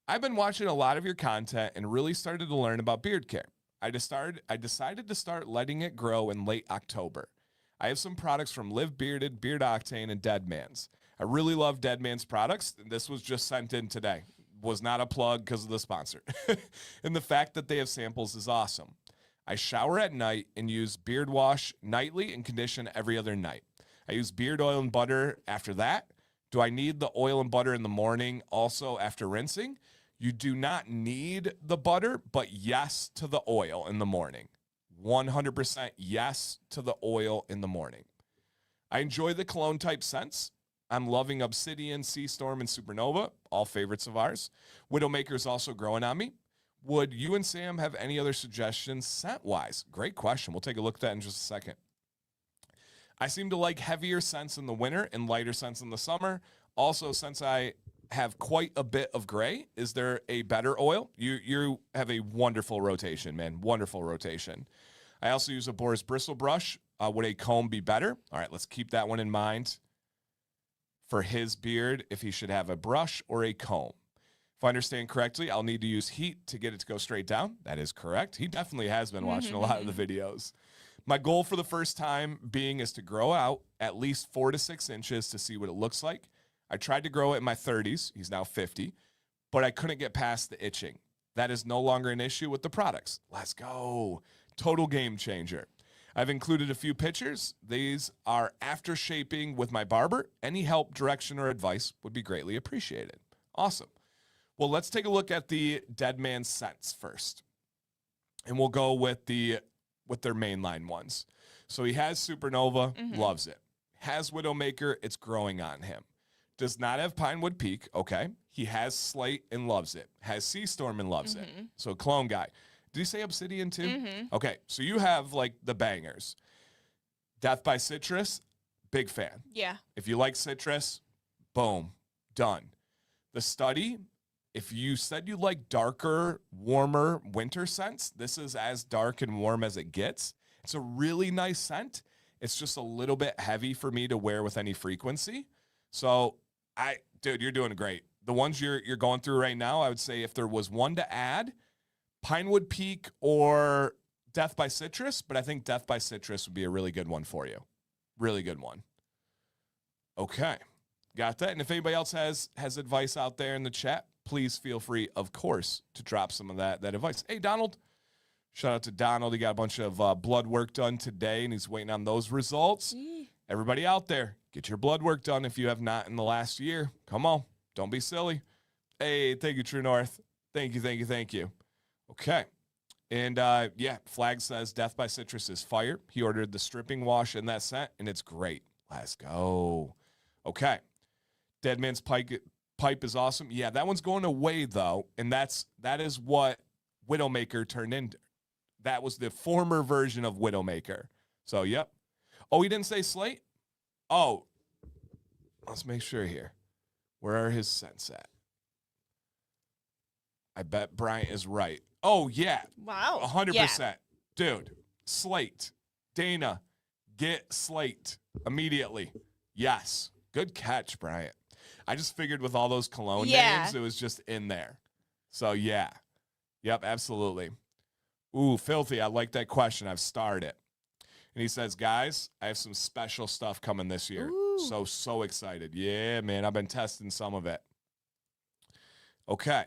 Speaker 1: I've been watching a lot of your content and really started to learn about beard care. I decided to start letting it grow in late October. I have some products from Live Bearded, Beard Octane, and Deadman's. I really love Deadman's products. This was just sent in today. Was not a plug because of the sponsor. And the fact that they have samples is awesome. I shower at night and use beard wash nightly and condition every other night. I use beard oil and butter after that. Do I need the oil and butter in the morning also after rinsing? You do not need the butter, but yes to the oil in the morning. 100% yes to the oil in the morning. I enjoy the cologne type scents. I'm loving Obsidian, Sea Storm, and Supernova, all favorites of ours. Widowmaker is also growing on me. Would you and Sam have any other suggestions scent-wise? Great question. We'll take a look at that in just a second. I seem to like heavier scents in the winter and lighter scents in the summer. Also, since I have quite a bit of gray, is there a better oil? You have a wonderful rotation, man. Wonderful rotation. I also use a Boar's bristle brush. Would a comb be better? All right, let's keep that one in mind for his beard, if he should have a brush or a comb. If I understand correctly, I'll need to use heat to get it to go straight down. That is correct. He definitely has been watching a lot of the videos. My goal for the first time being is to grow out at least 4 to 6 inches to see what it looks like. I tried to grow it in my 30s. He's now 50, but I couldn't get past the itching. That is no longer an issue with the products. Let's go. Total game changer. I've included a few pictures. These are after shaping with my barber. Any help, direction, or advice would be greatly appreciated. Awesome. Well, let's take a look at the Deadman scents first. And we'll go with their mainline ones. So he has Supernova, loves it. Has Widowmaker, it's growing on him. Does not have Pinewood Peak, okay. He has Slate and loves it. Has Sea Storm and loves it. So clone guy. Did he say Obsidian too? Okay, so you have like the bangers. Death by Citrus, big fan.
Speaker 2: Yeah.
Speaker 1: If you like citrus, boom, done. The Study, if you said you like darker, warmer winter scents, this is as dark and warm as it gets. It's a really nice scent. It's just a little bit heavy for me to wear with any frequency. So, dude, you're doing great. The ones you're going through right now, I would say if there was one to add, Pinewood Peak or Death by Citrus, but I think Death by Citrus would be a really good one for you. Really good one. Okay. Got that? And if anybody else has advice out there in the chat, please feel free, of course, to drop some of that advice. Hey, Donald. Shout out to Donald. He got a bunch of blood work done today, and he's waiting on those results. Everybody out there, get your blood work done if you have not in the last year. Come on. Don't be silly. Hey, thank you, True North. Thank you. Okay. And, yeah, Flag says Death by Citrus is fire. He ordered the stripping wash in that scent, and it's great. Let's go. Okay. Deadman's pipe is awesome. Yeah, that one's going away, though, and that is what Widowmaker turned into. That was the former version of Widowmaker. So, yep. Oh, he didn't say Slate? Oh, let's make sure here. Where are his scents at? I bet Bryant is right. Oh, yeah.
Speaker 2: Wow.
Speaker 1: 100%.
Speaker 2: Yeah.
Speaker 1: Dude, Slate. Dana, get Slate immediately. Yes. Good catch, Bryant. I just figured with all those cologne names, it was just in there. So, yeah. Yep, absolutely. Ooh, Filthy, I like that question. I've starred it. And he says, guys, I have some special stuff coming this year.
Speaker 2: Ooh.
Speaker 1: So excited. Yeah, man, I've been testing some of it. Okay,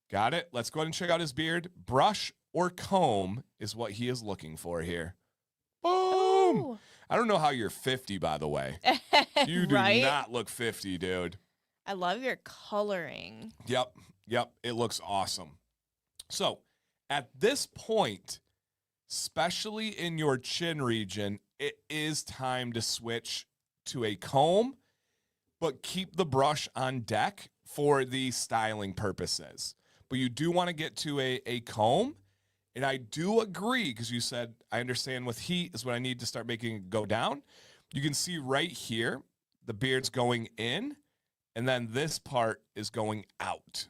Speaker 1: got it. Let's go ahead and check out his beard. Brush or comb is what he is looking for here. Boom!
Speaker 2: Ooh.
Speaker 1: I don't know how you're 50, by the way. You do not look 50, dude.
Speaker 2: I love your coloring.
Speaker 1: Yep. It looks awesome. So, at this point, especially in your chin region, it is time to switch to a comb, but keep the brush on deck for the styling purposes. But you do want to get to a comb, and I do agree, because you said, I understand with heat is what I need to start making it go down. You can see right here, the beard's going in, and then this part is going out.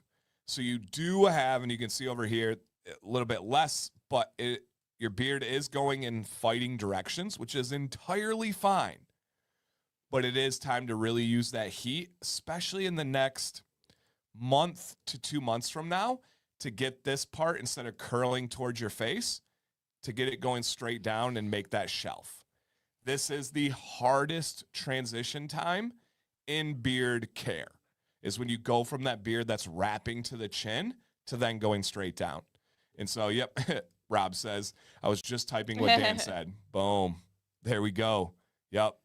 Speaker 1: So you do have, and you can see over here, a little bit less, but your beard is going in fighting directions, which is entirely fine. But it is time to really use that heat, especially in the next month to 2 months from now, to get this part, instead of curling towards your face, to get it going straight down and make that shelf. This is the hardest transition time in beard care, is when you go from that beard that's wrapping to the chin to then going straight down. And so, yep, Rob says. I was just typing what Dan said. Boom. There we go. Yep.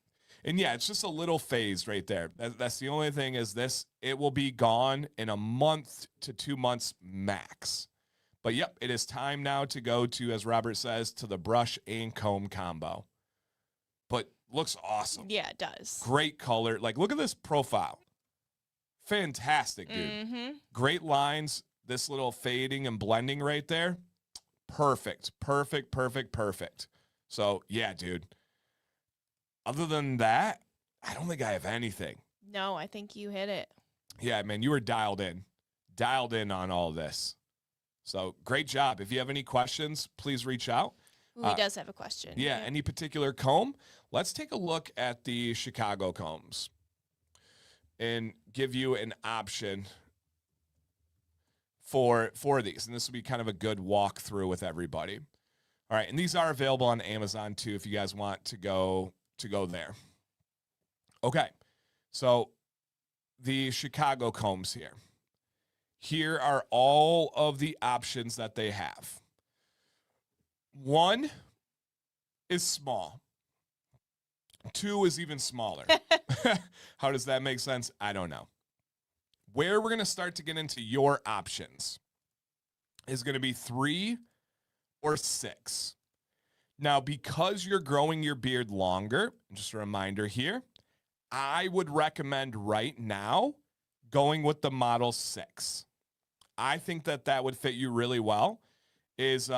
Speaker 1: And yeah, it's just a little phased right there. That's the only thing is this. It will be gone in a month to 2 months max. But yep, it is time now to go to, as Robert says, to the brush and comb combo. But looks awesome.
Speaker 2: Yeah, it does.
Speaker 1: Great color. Like, look at this profile. Fantastic, dude.
Speaker 2: Mm-hmm.
Speaker 1: Great lines. This little fading and blending right there. Perfect. Perfect, perfect, perfect. So, yeah, dude. Other than that, I don't think I have anything.
Speaker 2: No, I think you hit it.
Speaker 1: Yeah, man, you were dialed in on all this. So great job. If you have any questions, please reach out.
Speaker 2: Ooh, he does have a question.
Speaker 1: Yeah, any particular comb? Let's take a look at the Chicago combs and give you an option for these. And this will be kind of a good walkthrough with everybody. All right, and these are available on Amazon too if you guys want to go there. Okay, so the Chicago combs here. Here are all of the options that they have. One is small. Two is even smaller. How does that make sense? I don't know. Where we're going to start to get into your options is going to be 3 or 6. Now, because you're growing your beard longer, just a reminder here, I would recommend right now going with the Model 6. I think that would fit you really well. Is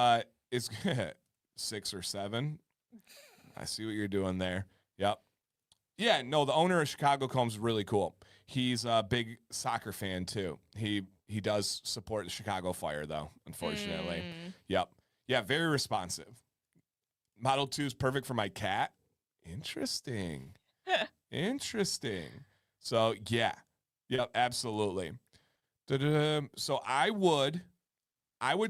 Speaker 1: 6 or 7? I see what you're doing there. Yep. Yeah, no, the owner of Chicago Combs is really cool. He's a big soccer fan too. He does support the Chicago Fire though, unfortunately. Yep. Yeah, very responsive. Model 2 is perfect for my cat. Interesting. Interesting. So, yeah. Yep, absolutely. So I would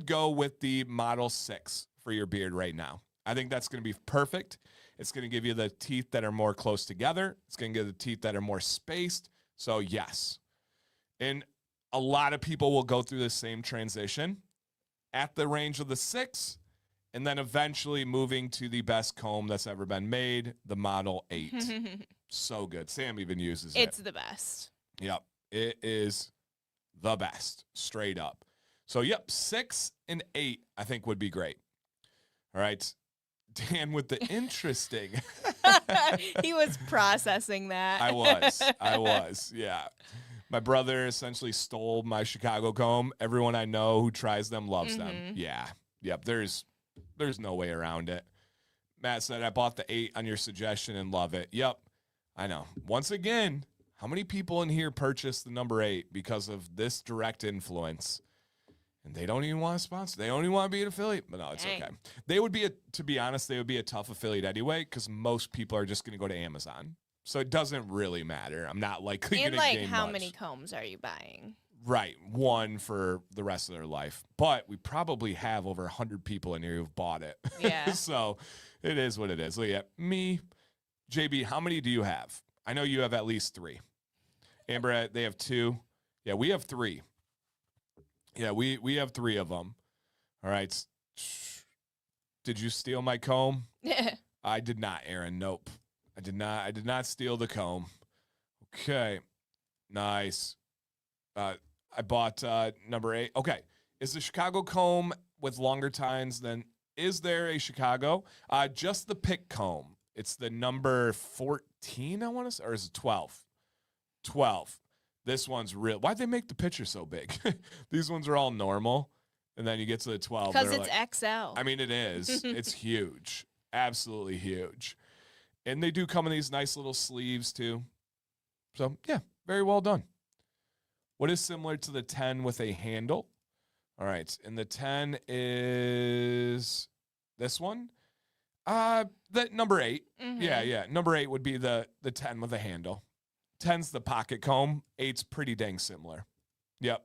Speaker 1: go with the Model 6 for your beard right now. I think that's going to be perfect. It's going to give you the teeth that are more close together. It's going to give the teeth that are more spaced. So yes. And a lot of people will go through the same transition at the range of the 6 and then eventually moving to the best comb that's ever been made, the Model 8. So good. Sam even uses it.
Speaker 2: It's the best.
Speaker 1: Yep. It is the best, straight up. So, yep, 6 and 8, I think, would be great. All right. Dan with the interesting.
Speaker 2: He was processing that.
Speaker 1: I was. Yeah. My brother essentially stole my Chicago comb. Everyone I know who tries them loves them. Yeah. Yep. There's no way around it. Matt said, I bought the 8 on your suggestion and love it. Yep. I know. Once again, how many people in here purchased the number 8 because of this direct influence? And they don't even want to sponsor. They don't even want to be an affiliate. But no, it's okay. They would be, to be honest, they would be a tough affiliate anyway because most people are just going to go to Amazon. So it doesn't really matter. I'm not likely going to gain much.
Speaker 2: How many combs are you buying?
Speaker 1: Right. 1 for the rest of their life. But we probably have over 100 people in here who've bought it.
Speaker 2: Yeah.
Speaker 1: So it is what it is. So yeah, me, JB, how many do you have? I know you have at least 3. Amber, they have 2. Yeah, we have 3. Yeah, we have 3 of them. All right. Did you steal my comb? I did not, Aaron. Nope. I did not steal the comb. Okay. Nice. I bought number 8. Okay. Is the Chicago comb with longer tines than is there a Chicago? Just the pick comb. It's the number 14, I want to say, or is it 12? 12. This one's real. Why'd they make the picture so big? These ones are all normal. And then you get to the 12.
Speaker 2: Because it's like, XL.
Speaker 1: I mean, it is. It's huge. Absolutely huge. And they do come in these nice little sleeves too. So, yeah, very well done. What is similar to the 10 with a handle? All right. And the 10 is this one. The number 8. Yeah. Number 8 would be the 10 with a handle. 10's the pocket comb. 8's pretty dang similar. Yep.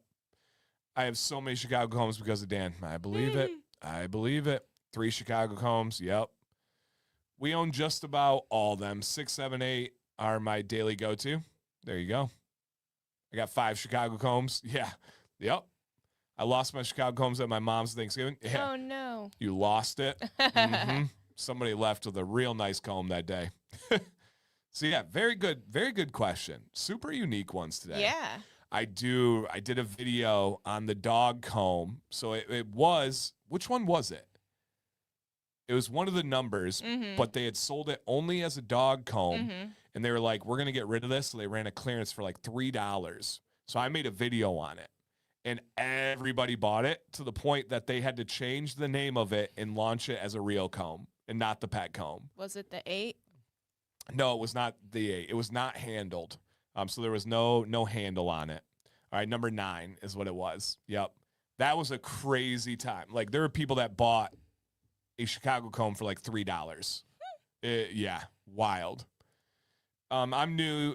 Speaker 1: I have so many Chicago combs because of Dan. I believe it. I believe it. 3 Chicago combs. Yep. We own just about all of them. 6, 7, 8 are my daily go-to. There you go. I got 5 Chicago combs. Yeah. Yep. I lost my Chicago combs at my mom's Thanksgiving. Yeah.
Speaker 2: Oh no.
Speaker 1: You lost it. Somebody left with a real nice comb that day. So yeah, very good question. Super unique ones today.
Speaker 2: Yeah.
Speaker 1: I did a video on the dog comb. So it was, which one was it? It was one of the numbers, but they had sold it only as a dog comb. And they were like, we're going to get rid of this. So they ran a clearance for like $3. So I made a video on it. And everybody bought it to the point that they had to change the name of it and launch it as a real comb and not the pet comb.
Speaker 2: Was it the 8?
Speaker 1: No, it was not the 8. It was not handled. So there was no handle on it. All right, number 9 is what it was. Yep. That was a crazy time. Like, there were people that bought a Chicago comb for like $3. Yeah, wild. I'm new,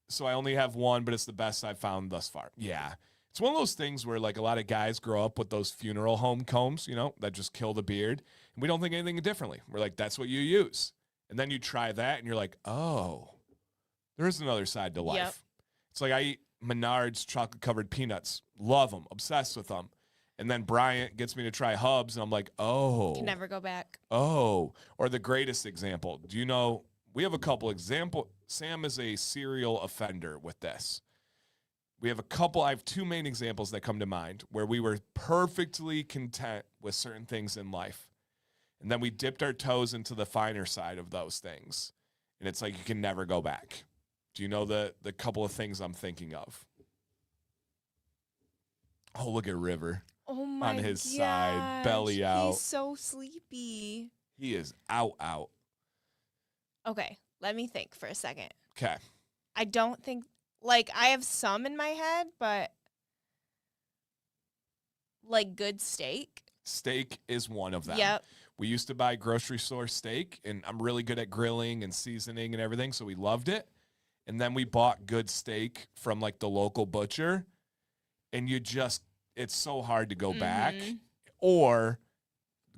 Speaker 1: so I only have one, but it's the best I've found thus far. Yeah. It's one of those things where, like, a lot of guys grow up with those funeral home combs, you know, that just kill the beard. And we don't think anything differently. We're like, that's what you use. And then you try that, and you're like, oh, there's another side to life.
Speaker 2: Yep.
Speaker 1: It's like I eat Menard's chocolate-covered peanuts. Love them. Obsessed with them. And then Bryant gets me to try Hubs, and I'm like, oh.
Speaker 2: Can never go back.
Speaker 1: Oh. Or the greatest example. Do you know, we have a couple examples. Sam is a serial offender with this. I have 2 main examples that come to mind where we were perfectly content with certain things in life. And then we dipped our toes into the finer side of those things. And it's like you can never go back. Do you know the couple of things I'm thinking of? Oh, look at River.
Speaker 2: Oh my
Speaker 1: on his
Speaker 2: gosh.
Speaker 1: side, belly out.
Speaker 2: He's so sleepy.
Speaker 1: He is out.
Speaker 2: Okay, let me think for a second.
Speaker 1: Okay.
Speaker 2: I don't think, like, I have some in my head, but like good steak.
Speaker 1: Steak is one of them.
Speaker 2: Yep.
Speaker 1: We used to buy grocery store steak, and I'm really good at grilling and seasoning and everything, so we loved it. And then we bought good steak from, like, the local butcher, and it's so hard to go back. Or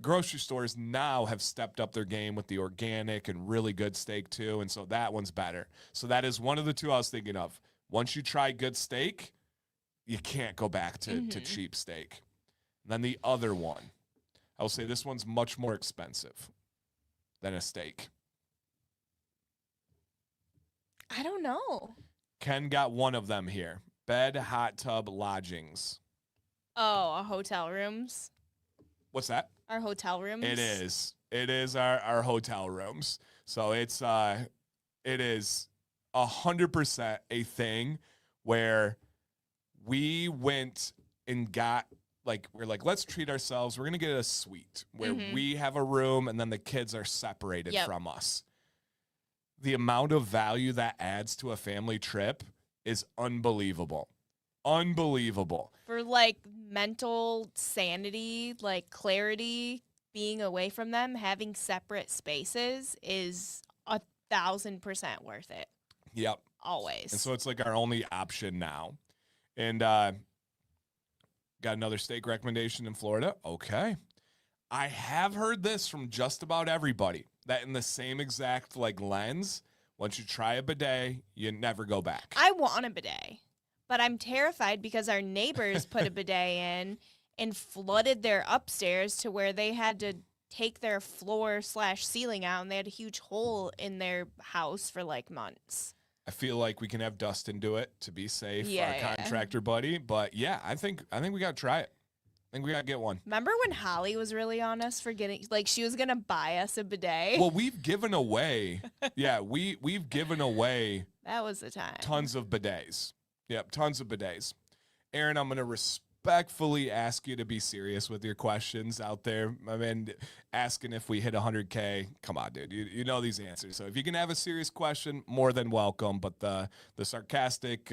Speaker 1: grocery stores now have stepped up their game with the organic and really good steak, too, and so that one's better. So that is one of the 2 I was thinking of. Once you try good steak, you can't go back to cheap steak. And then the other one, I will say this one's much more expensive than a steak.
Speaker 2: I don't know.
Speaker 1: Ken got one of them here. Bed, hot tub, lodgings.
Speaker 2: Oh, our hotel rooms.
Speaker 1: What's that?
Speaker 2: Our hotel rooms.
Speaker 1: It is. It is our hotel rooms. So it is 100% a thing where we went and got, like, we're like, let's treat ourselves. We're going to get a suite where we have a room and then the kids are separated from us. The amount of value that adds to a family trip is unbelievable. Unbelievable.
Speaker 2: For, like, mental sanity, like clarity, being away from them, having separate spaces is 1,000% worth it.
Speaker 1: Yep.
Speaker 2: Always.
Speaker 1: And so it's like our only option now. And got another steak recommendation in Florida. Okay. I have heard this from just about everybody, that in the same exact, like, lens, once you try a bidet, you never go back.
Speaker 2: I want a bidet, but I'm terrified because our neighbors put a bidet in and flooded their upstairs to where they had to take their floor/ceiling out, and they had a huge hole in their house for, like, months.
Speaker 1: I feel like we can have Dustin do it to be safe,
Speaker 2: Yeah,
Speaker 1: our contractor buddy. But yeah, I think we got to try it. I think we got to get one.
Speaker 2: Remember when Holly was really on us for getting, like, she was going to buy us a bidet?
Speaker 1: Well, we've given away, we've given away
Speaker 2: That was the time.
Speaker 1: tons of bidets. Yep, tons of bidets. Aaron, I'm going to respectfully ask you to be serious with your questions out there. I mean, asking if we hit 100K. Come on, dude. You know these answers. So if you can have a serious question, more than welcome. But the sarcastic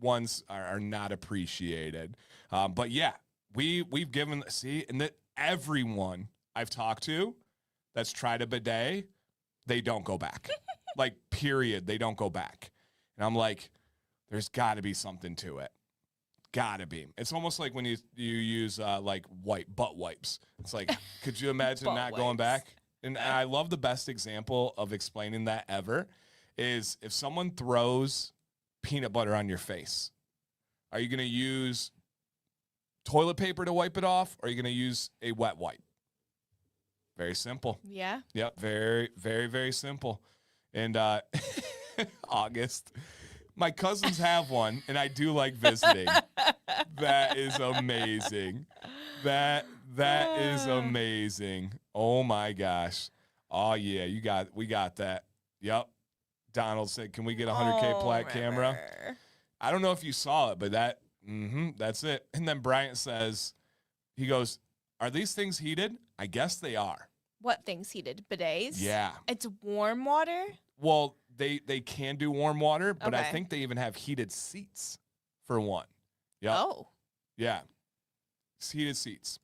Speaker 1: ones are not appreciated. But yeah, we've given, and that everyone I've talked to that's tried a bidet, they don't go back. Like, period. They don't go back. And I'm like, there's got to be something to it. Gotta be. It's almost like when you use like butt wipes. It's like, could you imagine not going back? And I love the best example of explaining that ever is if someone throws peanut butter on your face, are you gonna use toilet paper to wipe it off, or are you going to use a wet wipe? Very simple.
Speaker 2: Yeah.
Speaker 1: Yep, very, very, very simple. And August, my cousins have one, and I do like visiting. That is amazing. That is amazing. Oh my gosh. Oh yeah, we got that. Yep. Donald said, "Can we get a 100K plaque camera?" I don't know if you saw it, but that's it. And then Bryant says, he goes, "Are these things heated?" I guess they are.
Speaker 2: What things heated? Bidets?
Speaker 1: Yeah.
Speaker 2: It's warm water?
Speaker 1: Well, they can do warm water, but I
Speaker 2: Okay.
Speaker 1: think they even have heated seats for one. Yep.
Speaker 2: Oh.
Speaker 1: Yeah. It's heated seats.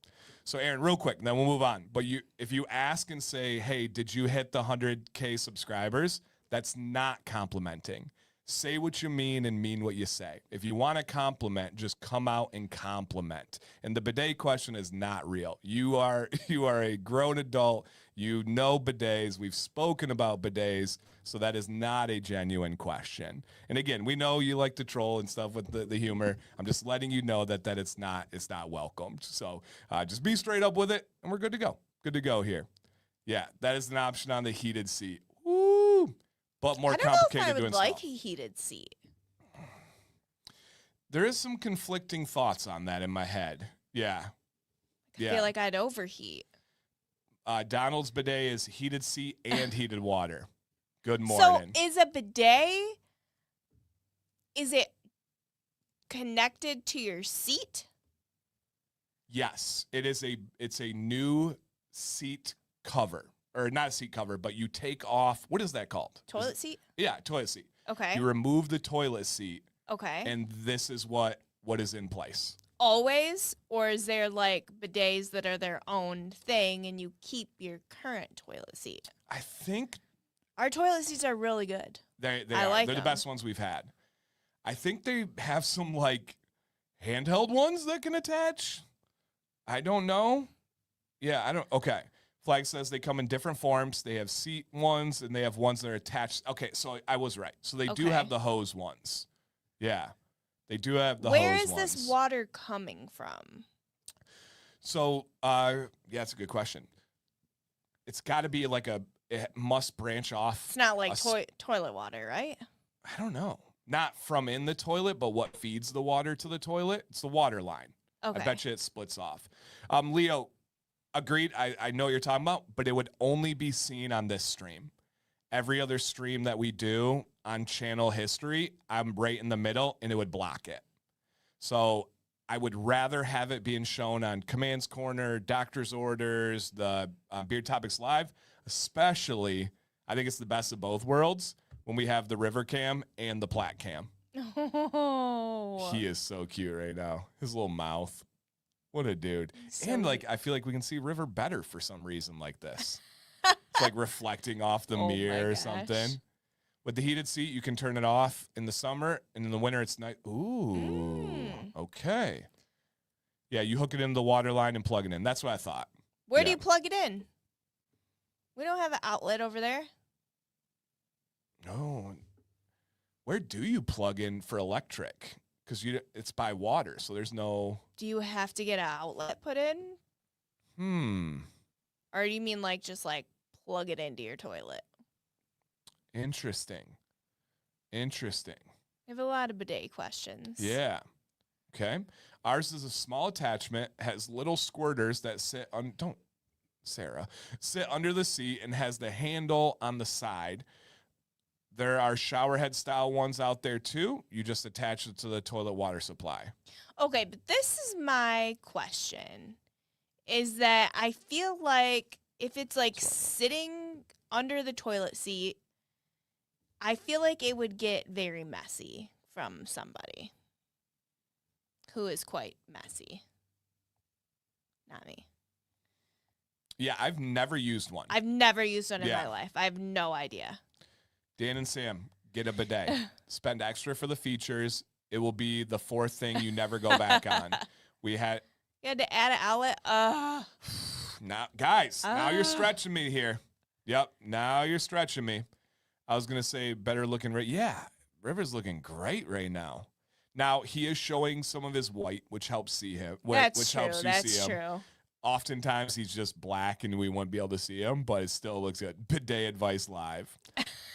Speaker 1: So Aaron, real quick, then we'll move on. But if you ask and say, "Hey, did you hit the 100K subscribers?" That's not complimenting. Say what you mean and mean what you say. If you want to compliment, just come out and compliment. And the bidet question is not real. You are a grown adult. You know bidets. We've spoken about bidets. So that is not a genuine question. And again, we know you like to troll and stuff with the humor. I'm just letting you know that it's not welcomed. So just be straight up with it, and we're good to go. Good to go here. Yeah, that is an option on the heated seat. Woo! But more complicated
Speaker 2: I
Speaker 1: to
Speaker 2: don't know if I would
Speaker 1: install.
Speaker 2: like a heated seat.
Speaker 1: There is some conflicting thoughts on that in my head. Yeah.
Speaker 2: I feel like I'd overheat.
Speaker 1: Donald's bidet is heated seat and heated water. Good
Speaker 2: So
Speaker 1: morning.
Speaker 2: is a bidet, is it connected to your seat?
Speaker 1: Yes, it's a new seat cover. Or not a seat cover, but you take off, what is that called?
Speaker 2: Toilet seat?
Speaker 1: Yeah, toilet seat.
Speaker 2: Okay.
Speaker 1: You remove the toilet seat,
Speaker 2: Okay.
Speaker 1: and this is what is in place.
Speaker 2: Always? Or is there like bidets that are their own thing and you keep your current toilet seat?
Speaker 1: I think
Speaker 2: Our toilet seats are really good.
Speaker 1: they
Speaker 2: I
Speaker 1: are.
Speaker 2: like
Speaker 1: They're the
Speaker 2: them.
Speaker 1: best ones we've had. I think they have some like handheld ones that can attach. I don't know. Yeah, I don't. Okay. Flag says they come in different forms. They have seat ones and they have ones that are attached. Okay, so I was right. So they do
Speaker 2: Okay.
Speaker 1: have the hose ones. Yeah, they do have the
Speaker 2: Where
Speaker 1: hose
Speaker 2: is
Speaker 1: ones.
Speaker 2: this water coming from?
Speaker 1: So, yeah, that's a good question. It's got to be like it must branch off.
Speaker 2: It's not like toilet water, right?
Speaker 1: I don't know. Not from in the toilet, but what feeds the water to the toilet. It's the water line.
Speaker 2: Okay.
Speaker 1: I bet you it splits off. Leo, agreed. I know what you're talking about, but it would only be seen on this stream. Every other stream that we do on channel history, I'm right in the middle and it would block it. So I would rather have it being shown on Commands Corner, Doctor's Orders, the Beard Topics Live, especially, I think it's the best of both worlds when we have the River Cam and the Plaque Cam.
Speaker 2: Oh.
Speaker 1: He is so cute right now. His little mouth. What a dude.
Speaker 2: So
Speaker 1: and like, I feel like we can see River better for some reason like this. It's like reflecting off the
Speaker 2: Oh my
Speaker 1: mirror or
Speaker 2: gosh.
Speaker 1: something. With the heated seat, you can turn it off in the summer, and in the winter, it's nice. Ooh, okay. Yeah, you hook it into the water line and plug it in. That's what I thought.
Speaker 2: Where
Speaker 1: Yeah.
Speaker 2: do you plug it in? We don't have an outlet over there.
Speaker 1: No. Where do you plug in for electric? Because it's by water, so there's no.
Speaker 2: Do you have to get an outlet put in? Or do you mean like just like plug it into your toilet?
Speaker 1: Interesting.
Speaker 2: I have a lot of bidet questions.
Speaker 1: Yeah. Okay. Ours is a small attachment, has little squirters that sit sit under the seat and has the handle on the side. There are shower head style ones out there too. You just attach it to the toilet water supply.
Speaker 2: Okay, but this is my question. Is that I feel like if it's like sitting under the toilet seat, I feel like it would get very messy from somebody who is quite messy. Not me.
Speaker 1: Yeah, I've never used one.
Speaker 2: I've never used one in
Speaker 1: Yeah.
Speaker 2: my life. I have no idea.
Speaker 1: Dan and Sam, get a bidet. Spend extra for the features. It will be the fourth thing you never go back on.
Speaker 2: You had to add an outlet.
Speaker 1: Now, guys, now you're stretching me here. Yep, now you're stretching me. I was going to say better looking. Yeah, River's looking great right now. Now he is showing some of his white, which helps see him.
Speaker 2: That's
Speaker 1: which
Speaker 2: true.
Speaker 1: helps you
Speaker 2: That's
Speaker 1: see him.
Speaker 2: true.
Speaker 1: Oftentimes he's just black and we won't be able to see him, but it still looks good. Bidet advice live.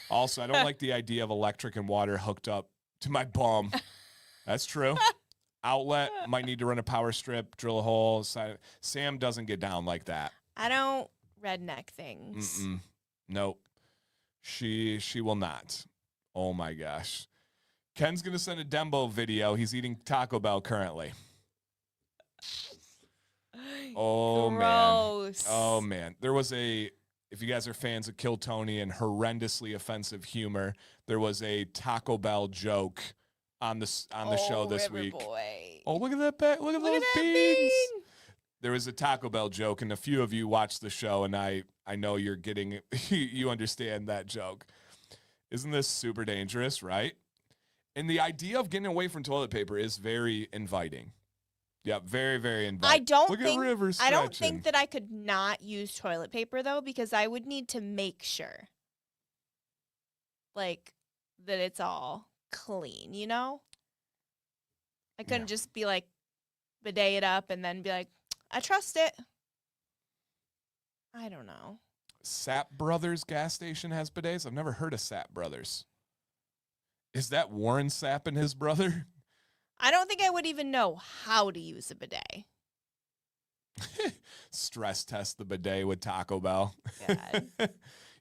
Speaker 1: Also, I don't like the idea of electric and water hooked up to my bum. That's true. Outlet, might need to run a power strip, drill a hole. Sam doesn't get down like that.
Speaker 2: I don't redneck things.
Speaker 1: Nope. She will not. Oh my gosh. Ken's going to send a Dembo video. He's eating Taco Bell currently. Oh,
Speaker 2: Gross.
Speaker 1: man. Oh, man. There was if you guys are fans of Kill Tony and horrendously offensive humor, there was a Taco Bell joke on the show this week.
Speaker 2: Boy.
Speaker 1: Oh, look at that! Look at those beans.
Speaker 2: Bean.
Speaker 1: There was a Taco Bell joke, and a few of you watched the show, and I know you're getting you understand that joke. Isn't this super dangerous, right? And the idea of getting away from toilet paper is very inviting. Yeah, very, very inviting.
Speaker 2: I don't think that I could not use toilet paper though, because I would need to make sure, like, that it's all clean. You know, I couldn't just be like bidet it up and then be like, I trust it. I don't know.
Speaker 1: Sap Brothers gas station has bidets. I've never heard of Sap Brothers. Is that Warren Sapp and his brother?
Speaker 2: I don't think I would even know how to use a bidet.
Speaker 1: Stress test the bidet with Taco Bell.
Speaker 2: God.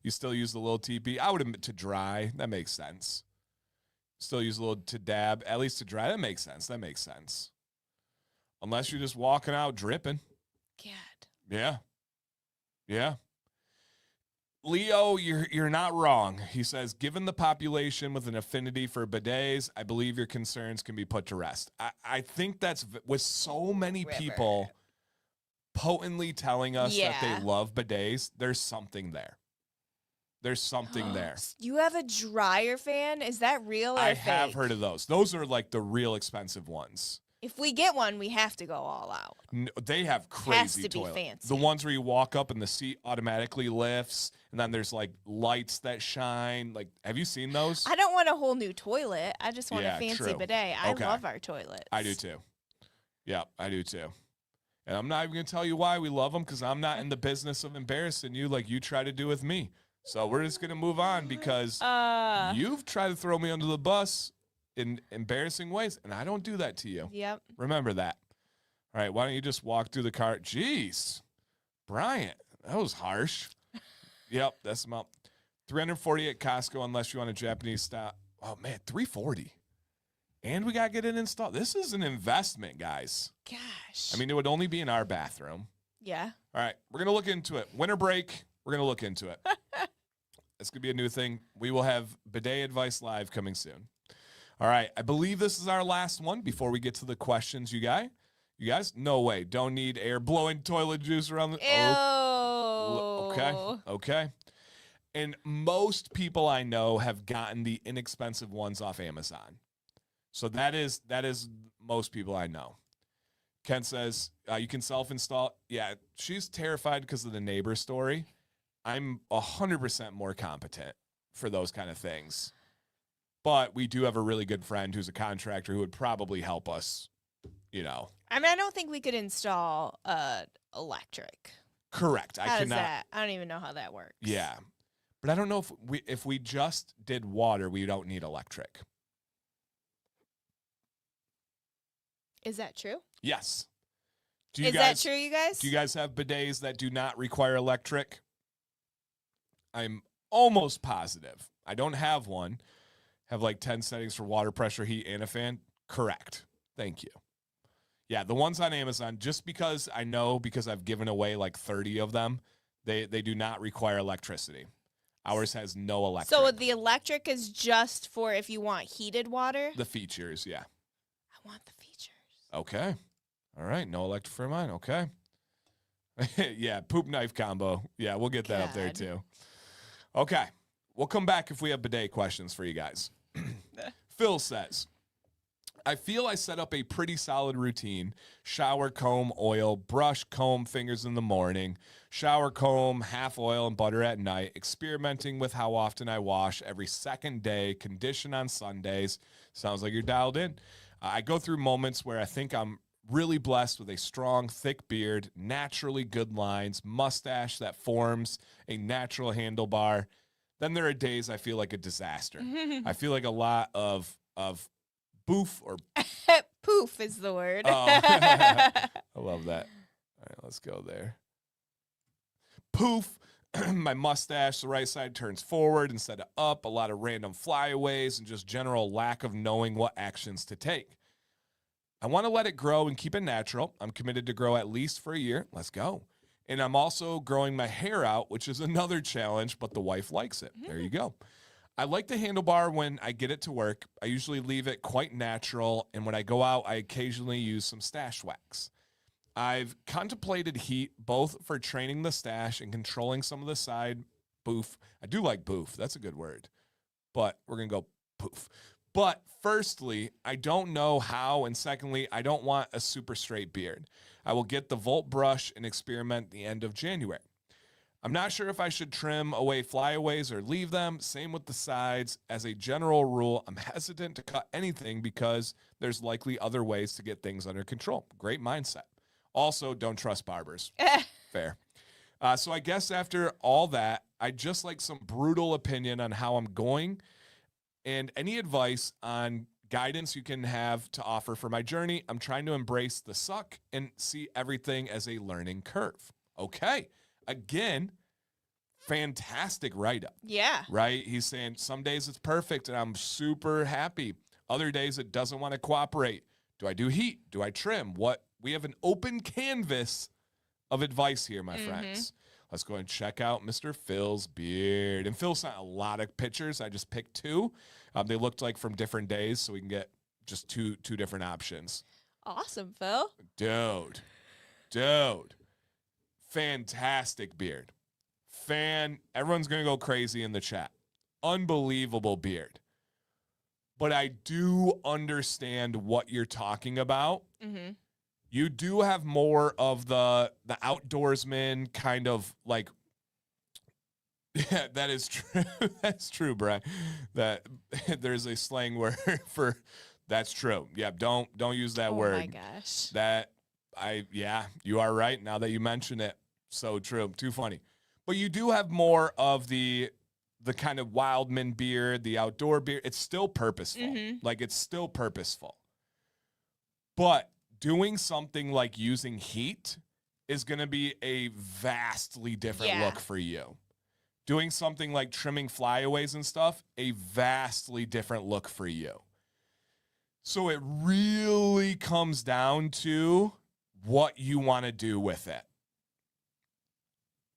Speaker 1: You still use the little TP? I would have to dry. That makes sense. Still use a little to dab, at least to dry. That makes sense. That makes sense. Unless you're just walking out dripping.
Speaker 2: God.
Speaker 1: Yeah. Yeah. Leo, you're not wrong. He says, given the population with an affinity for bidets, I believe your concerns can be put to rest. I think that's with so many people potently telling us that they love bidets, there's something there. There's something there.
Speaker 2: You have a dryer fan? Is that real or
Speaker 1: I
Speaker 2: fake?
Speaker 1: have heard of those. Those are like the real expensive ones.
Speaker 2: If we get one, we have to go all out.
Speaker 1: No, they have crazy
Speaker 2: Has to
Speaker 1: toilets.
Speaker 2: be fancy.
Speaker 1: The ones where you walk up and the seat automatically lifts, and then there's like lights that shine. Like, have you seen those?
Speaker 2: I don't want a whole new toilet. I just want a fancy
Speaker 1: true.
Speaker 2: bidet. I
Speaker 1: Okay.
Speaker 2: love our toilets.
Speaker 1: I do too. Yeah, I do too. And I'm not even going to tell you why we love them, because I'm not in the business of embarrassing you like you try to do with me. So we're just going to move on, because you've tried to throw me under the bus in embarrassing ways, and I don't do that to you.
Speaker 2: Yep.
Speaker 1: Remember that. All right, why don't you just walk through the car? Jeez, Bryant, that was harsh. Yep, that's about 340 at Costco, unless you want a Japanese style. Oh, man, 340. And we got to get it installed. This is an investment, guys.
Speaker 2: Gosh.
Speaker 1: I mean, it would only be in our bathroom.
Speaker 2: Yeah.
Speaker 1: All right, we're going to look into it. Winter break, we're going to look into it. It's going to be a new thing. We will have bidet advice live coming soon. All right, I believe this is our last one before we get to the questions, you guys. You guys? No way. Don't need air blowing toilet juice around the...
Speaker 2: Ew.
Speaker 1: Oh, okay. And most people I know have gotten the inexpensive ones off Amazon. So that is most people I know. Ken says, you can self-install. Yeah, she's terrified because of the neighbor story. I'm 100% more competent for those kind of things. But we do have a really good friend who's a contractor who would probably help us, you know.
Speaker 2: I mean, I don't think we could install electric.
Speaker 1: Correct.
Speaker 2: How does that? I don't even know how that works.
Speaker 1: Yeah. But I don't know if we just did water, we don't need electric.
Speaker 2: Is that true?
Speaker 1: Yes.
Speaker 2: Is that true, you guys?
Speaker 1: Do you guys have bidets that do not require electric? I'm almost positive. I don't have one. Have like 10 settings for water pressure, heat, and a fan? Correct. Thank you. Yeah, the ones on Amazon, just because I know, because I've given away like 30 of them, they do not require electricity. Ours has no electric.
Speaker 2: So the electric is just for if you want heated water?
Speaker 1: The features, yeah.
Speaker 2: I want the features.
Speaker 1: Okay. All right, no electric for mine. Okay. Yeah, poop knife combo. Yeah, we'll get that up there too. Okay. We'll come back if we have bidet questions for you guys. Phil says, I feel I set up a pretty solid routine. Shower, comb, oil, brush, comb, fingers in the morning. Shower, comb, half oil and butter at night. Experimenting with how often I wash every second day. Condition on Sundays. Sounds like you're dialed in. I go through moments where I think I'm really blessed with a strong, thick beard, naturally good lines, mustache that forms a natural handlebar. Then there are days I feel like a disaster. I feel like a lot of boof or
Speaker 2: Poof is the word.
Speaker 1: oh, I love that. All right, let's go there. Poof. My mustache, the right side turns forward instead of up. A lot of random flyaways and just general lack of knowing what actions to take. I want to let it grow and keep it natural. I'm committed to grow at least for a year. Let's go. And I'm also growing my hair out, which is another challenge, but the wife likes it. There you go. I like the handlebar when I get it to work. I usually leave it quite natural, and when I go out, I occasionally use some stash wax. I've contemplated heat both for training the stash and controlling some of the side boof. I do like boof. That's a good word. But we're going to go poof. But firstly, I don't know how, and secondly, I don't want a super straight beard. I will get the Volt brush and experiment at the end of January. I'm not sure if I should trim away flyaways or leave them. Same with the sides. As a general rule, I'm hesitant to cut anything because there's likely other ways to get things under control. Great mindset. Also, don't trust barbers. Fair. So I guess after all that, I'd just like some brutal opinion on how I'm going and any advice on guidance you can have to offer for my journey. I'm trying to embrace the suck and see everything as a learning curve. Okay. Again, fantastic write-up.
Speaker 2: Yeah.
Speaker 1: Right? He's saying some days it's perfect and I'm super happy. Other days it doesn't want to cooperate. Do I do heat? Do I trim? What? We have an open canvas of advice here, my friends. Let's go and check out Mr. Phil's beard. And Phil sent a lot of pictures. I just picked two. They looked like from different days, so we can get just two different options.
Speaker 2: Awesome, Phil.
Speaker 1: Dude. Fantastic beard. Everyone's going to go crazy in the chat. Unbelievable beard. But I do understand what you're talking about.
Speaker 2: Mm-hmm.
Speaker 1: You do have more of the outdoorsman kind of like, yeah, that is true. That's true, Brian. That there's a slang word for that's true. Yeah, don't use that word.
Speaker 2: Oh my gosh.
Speaker 1: You are right now that you mention it. So true. Too funny. But you do have more of the kind of wildman beard, the outdoor beard. It's still purposeful.
Speaker 2: Mm-hmm.
Speaker 1: Like it's still purposeful. But doing something like using heat is going to be a vastly different look for you. Doing something like trimming flyaways and stuff, a vastly different look for you. So it really comes down to what you want to do with it.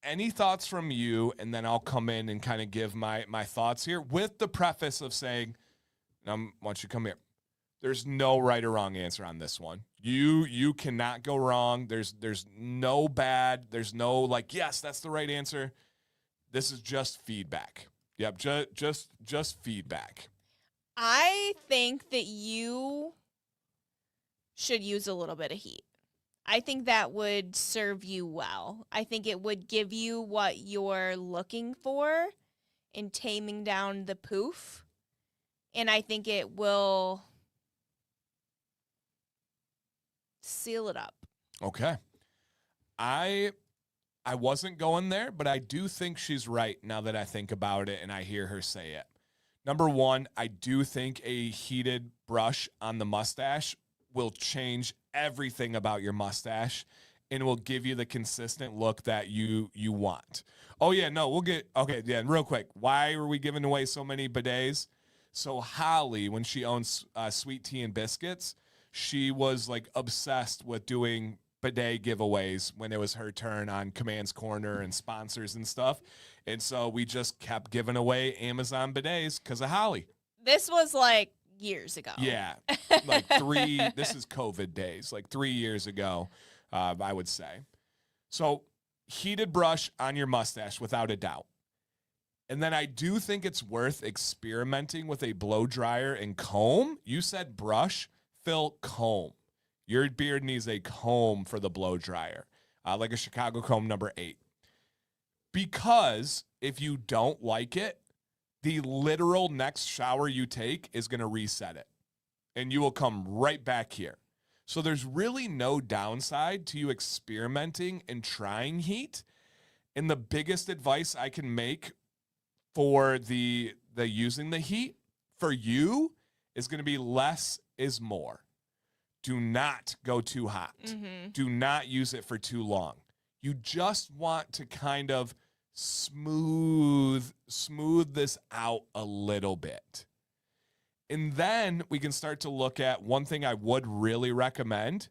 Speaker 1: Any thoughts from you? And then I'll come in and kind of give my thoughts here with the preface of saying, why don't you come here? There's no right or wrong answer on this one. You cannot go wrong. There's no bad. There's no like, yes, that's the right answer. This is just feedback. Yep, just feedback.
Speaker 2: I think that you should use a little bit of heat. I think that would serve you well. I think it would give you what you're looking for in taming down the poof. And I think it will seal it up.
Speaker 1: Okay. I wasn't going there, but I do think she's right now that I think about it and I hear her say it. Number one, I do think a heated brush on the mustache will change everything about your mustache and will give you the consistent look that you want. Oh, yeah, no, okay, yeah, real quick. Why are we giving away so many bidets? So Holly, when she owns Sweet Tea and Biscuits, she was like obsessed with doing bidet giveaways when it was her turn on Command's Corner and sponsors and stuff. And so we just kept giving away Amazon bidets because of Holly.
Speaker 2: This was like years ago.
Speaker 1: Yeah, like this is COVID days, like 3 years ago, I would say. So heated brush on your mustache without a doubt. And then I do think it's worth experimenting with a blow dryer and comb. You said brush, Phil, comb. Your beard needs a comb for the blow dryer, like a Chicago comb number 8. Because if you don't like it, the literal next shower you take is going to reset it. and you will come right back here. So there's really no downside to you experimenting and trying heat. And the biggest advice I can make for the using the heat for you is going to be less is more. Do not go too hot.
Speaker 2: Mm-hmm.
Speaker 1: Do not use it for too long. You just want to kind of smooth this out a little bit. And then we can start to look at one thing I would really recommend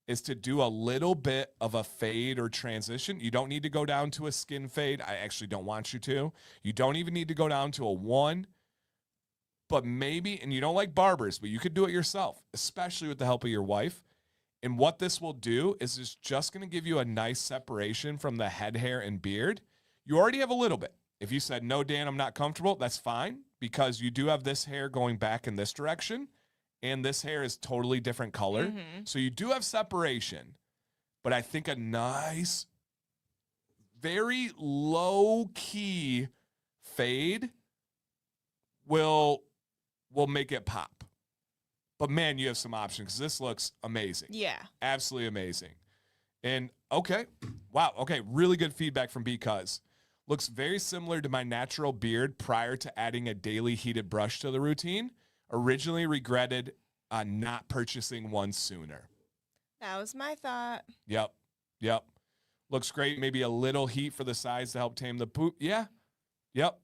Speaker 1: is to do a little bit of a fade or transition. You don't need to go down to a skin fade. I actually don't want you to. You don't even need to go down to a 1. But maybe, and you don't like barbers, but you could do it yourself, especially with the help of your wife. And what this will do is it's just going to give you a nice separation from the head hair and beard. You already have a little bit. If you said, no, Dan, I'm not comfortable, that's fine, because you do have this hair going back in this direction, and this hair is totally different color.
Speaker 2: Mm-hmm.
Speaker 1: So you do have separation, but I think a nice, very low-key fade will make it pop. But, man, you have some options because this looks amazing.
Speaker 2: Yeah.
Speaker 1: Absolutely amazing. And, okay. Wow. Okay. Really good feedback from Because. Looks very similar to my natural beard prior to adding a daily heated brush to the routine. Originally regretted not purchasing one sooner.
Speaker 2: That was my thought.
Speaker 1: Yep. Looks great. Maybe a little heat for the sides to help tame the poop. Yeah. Yep.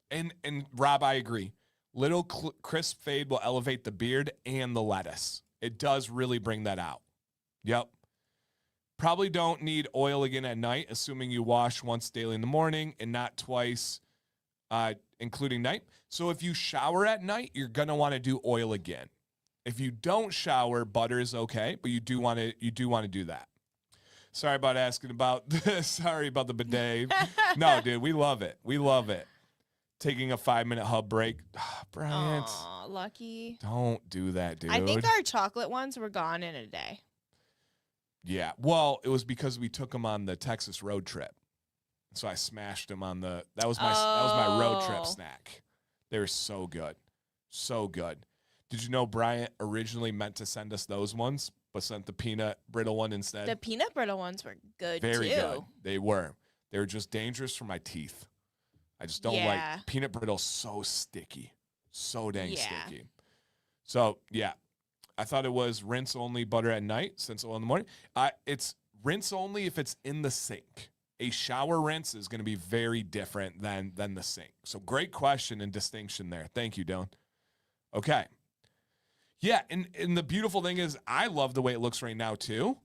Speaker 1: And Rob, I agree. Little crisp fade will elevate the beard and the lettuce. It does really bring that out. Yep. Probably don't need oil again at night, assuming you wash once daily in the morning and not twice, including night. So if you shower at night, you're going to want to do oil again. If you don't shower, butter is okay, but you do want to do that. Sorry about asking about this. Sorry about the bidet. No, dude, we love it. We love it. Taking a 5-minute hub break. Bryant.
Speaker 2: Aw, lucky.
Speaker 1: Don't do that, dude.
Speaker 2: I think our chocolate ones were gone in a day.
Speaker 1: Yeah. Well, it was because we took them on the Texas road trip. So I smashed them on that was my road trip snack. They were so good. So good. Did you know Bryant originally meant to send us those ones, but sent the peanut brittle one instead?
Speaker 2: The peanut brittle ones were good
Speaker 1: Very
Speaker 2: too.
Speaker 1: good. They were just dangerous for my teeth. I just don't like peanut brittle. So sticky. So dang sticky. So, yeah. I thought it was rinse only butter at night, since oil in the morning. It's rinse only if it's in the sink. A shower rinse is going to be very different than the sink. So great question and distinction there. Thank you, Dylan. Okay. Yeah, and the beautiful thing is I love the way it looks right now too.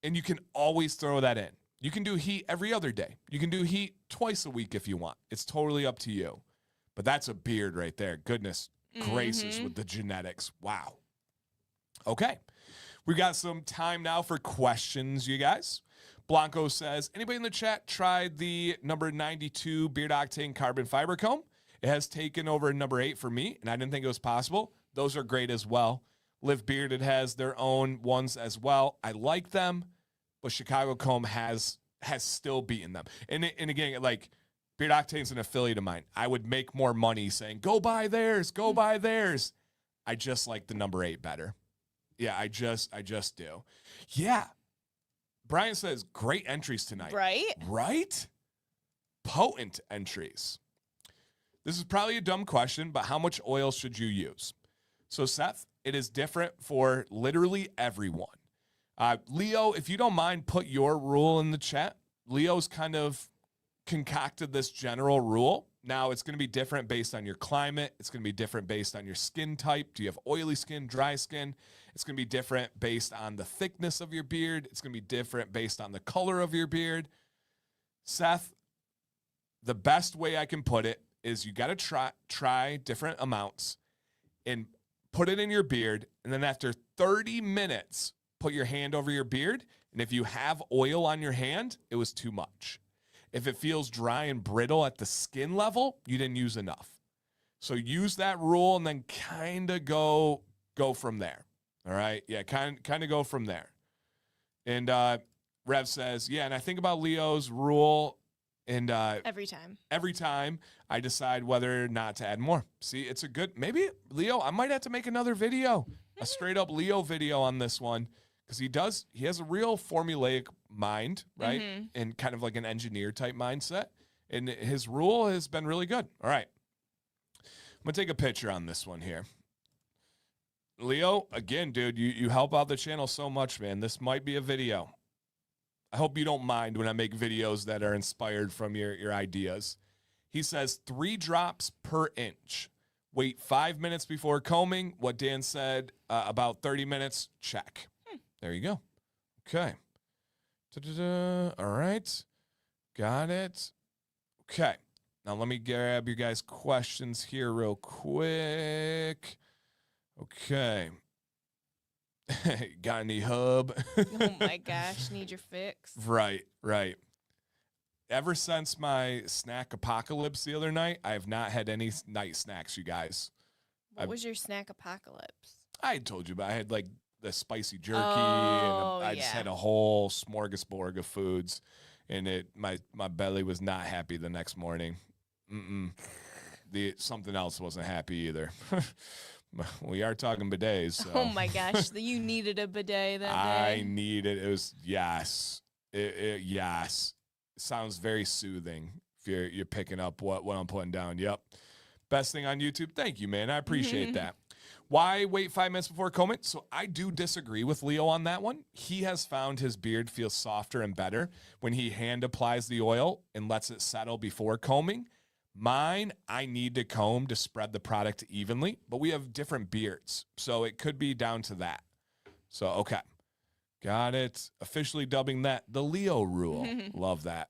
Speaker 1: And you can always throw that in. You can do heat every other day. You can do heat twice a week if you want. It's totally up to you. But that's a beard right there. Goodness gracious with the genetics. Wow. Okay, we got some time now for questions, you guys. Blanco says, anybody in the chat tried the number 92 Beard Octane Carbon Fiber Comb? It has taken over number 8 for me, and I didn't think it was possible. Those are great as well. Live Bearded has their own ones as well. I like them, but Chicago Comb has still beaten them. And again, like, Beard Octane's an affiliate of mine. I would make more money saying, go buy theirs, go buy theirs. I just like the number 8 better. Yeah, I just do. Yeah. Brian says, great entries tonight. Right? Potent entries. This is probably a dumb question, but how much oil should you use? So, Seth, it is different for literally everyone. Leo, if you don't mind, put your rule in the chat. Leo's kind of concocted this general rule. Now, it's going to be different based on your climate. It's going to be different based on your skin type. Do you have oily skin, dry skin? It's going to be different based on the thickness of your beard. It's going to be different based on the color of your beard. Seth, the best way I can put it is you got to try different amounts and put it in your beard. And then after 30 minutes, put your hand over your beard. And if you have oil on your hand, it was too much. If it feels dry and brittle at the skin level, you didn't use enough. So use that rule and then kind of go from there. All right? Yeah, kind of go from there. And Rev says, yeah, and I think about Leo's rule And every time I decide whether or not to add more. See, it's a good, maybe Leo, I might have to make another video, a straight up Leo video on this one. Because he has a real formulaic mind, right? And kind of like an engineer type mindset. And his rule has been really good. All right. I'm going to take a picture on this one here. Leo, again, dude, you help out the channel so much, man. This might be a video. I hope you don't mind when I make videos that are inspired from your ideas. He says 3 drops per inch. Wait 5 minutes before combing. What Dan said, about 30 minutes, check. There you go. Okay. All right. Got it. Okay. Now let me grab your guys' questions here real quick. Okay. Got any hub?
Speaker 2: Oh my gosh, need your fix.
Speaker 1: Right. Ever since my snack apocalypse the other night, I have not had any night snacks, you guys.
Speaker 2: What was your snack apocalypse?
Speaker 1: I told you, but I had like the spicy jerky,
Speaker 2: Oh,
Speaker 1: and I just had a whole smorgasbord of foods, and my belly was not happy the next morning. Something else wasn't happy either. We are talking bidets. So.
Speaker 2: Oh my gosh, you needed a bidet that day.
Speaker 1: I needed it. Was yes, yes. It sounds very soothing if you're picking up what I'm putting down. Yep, best thing on YouTube. Thank you, man. I appreciate that. Why wait 5 minutes before combing? So I do disagree with Leo on that one. He has found his beard feels softer and better when he hand applies the oil and lets it settle before combing. Mine, I need to comb to spread the product evenly, but we have different beards, so it could be down to that. So, okay. Got it. Officially dubbing that the Leo rule. Love that.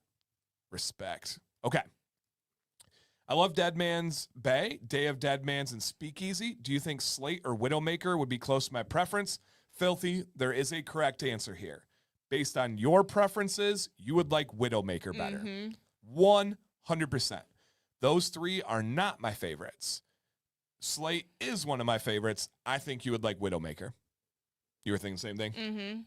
Speaker 1: Respect. Okay. I love Deadman's Bay, Day of Deadman's, and Speakeasy. Do you think Slate or Widowmaker would be close to my preference? Filthy, there is a correct answer here. Based on your preferences, you would like Widowmaker better. 100%. Those 3 are not my favorites. Slate is one of my favorites. I think you would like Widowmaker. You were thinking the same thing?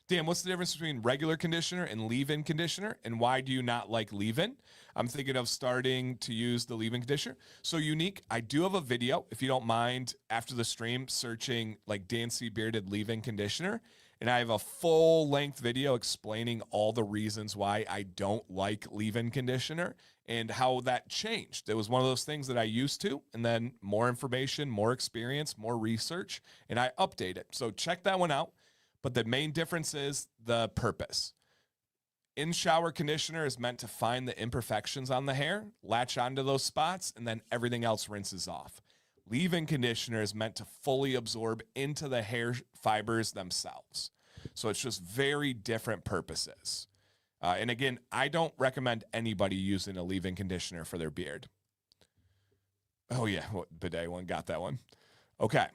Speaker 1: Dan, what's the difference between regular conditioner and leave-in conditioner, and why do you not like leave-in? I'm thinking of starting to use the leave-in conditioner. So Unique, I do have a video, if you don't mind, after the stream, searching like Dan C. Bearded leave-in conditioner, and I have a full-length video explaining all the reasons why I don't like leave-in conditioner and how that changed. It was one of those things that I used to, and then more information, more experience, more research, and I update it. So check that one out. But the main difference is the purpose. In-shower conditioner is meant to find the imperfections on the hair, latch onto those spots, and then everything else rinses off. Leave-in conditioner is meant to fully absorb into the hair fibers themselves. So it's just very different purposes. And again, I don't recommend anybody using a leave-in conditioner for their beard. Oh yeah, bidet one, got that one. Okay.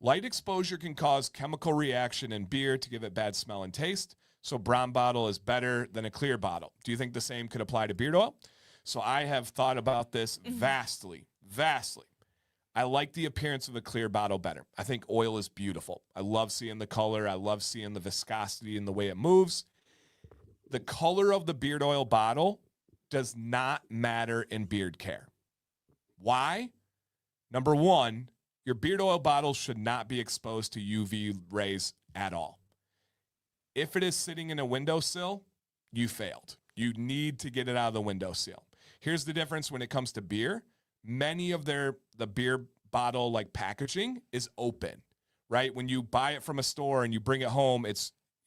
Speaker 1: Light exposure can cause chemical reaction in beer to give it bad smell and taste. So brown bottle is better than a clear bottle. Do you think the same could apply to beard oil? So I have thought about this vastly. I like the appearance of a clear bottle better. I think oil is beautiful. I love seeing the color. I love seeing the viscosity and the way it moves. The color of the beard oil bottle does not matter in beard care. Why? Number one, your beard oil bottle should not be exposed to UV rays at all. If it is sitting in a windowsill, you failed. You need to get it out of the windowsill. Here's the difference when it comes to beer. Many of the beer bottle like packaging is open, right? When you buy it from a store and you bring it home,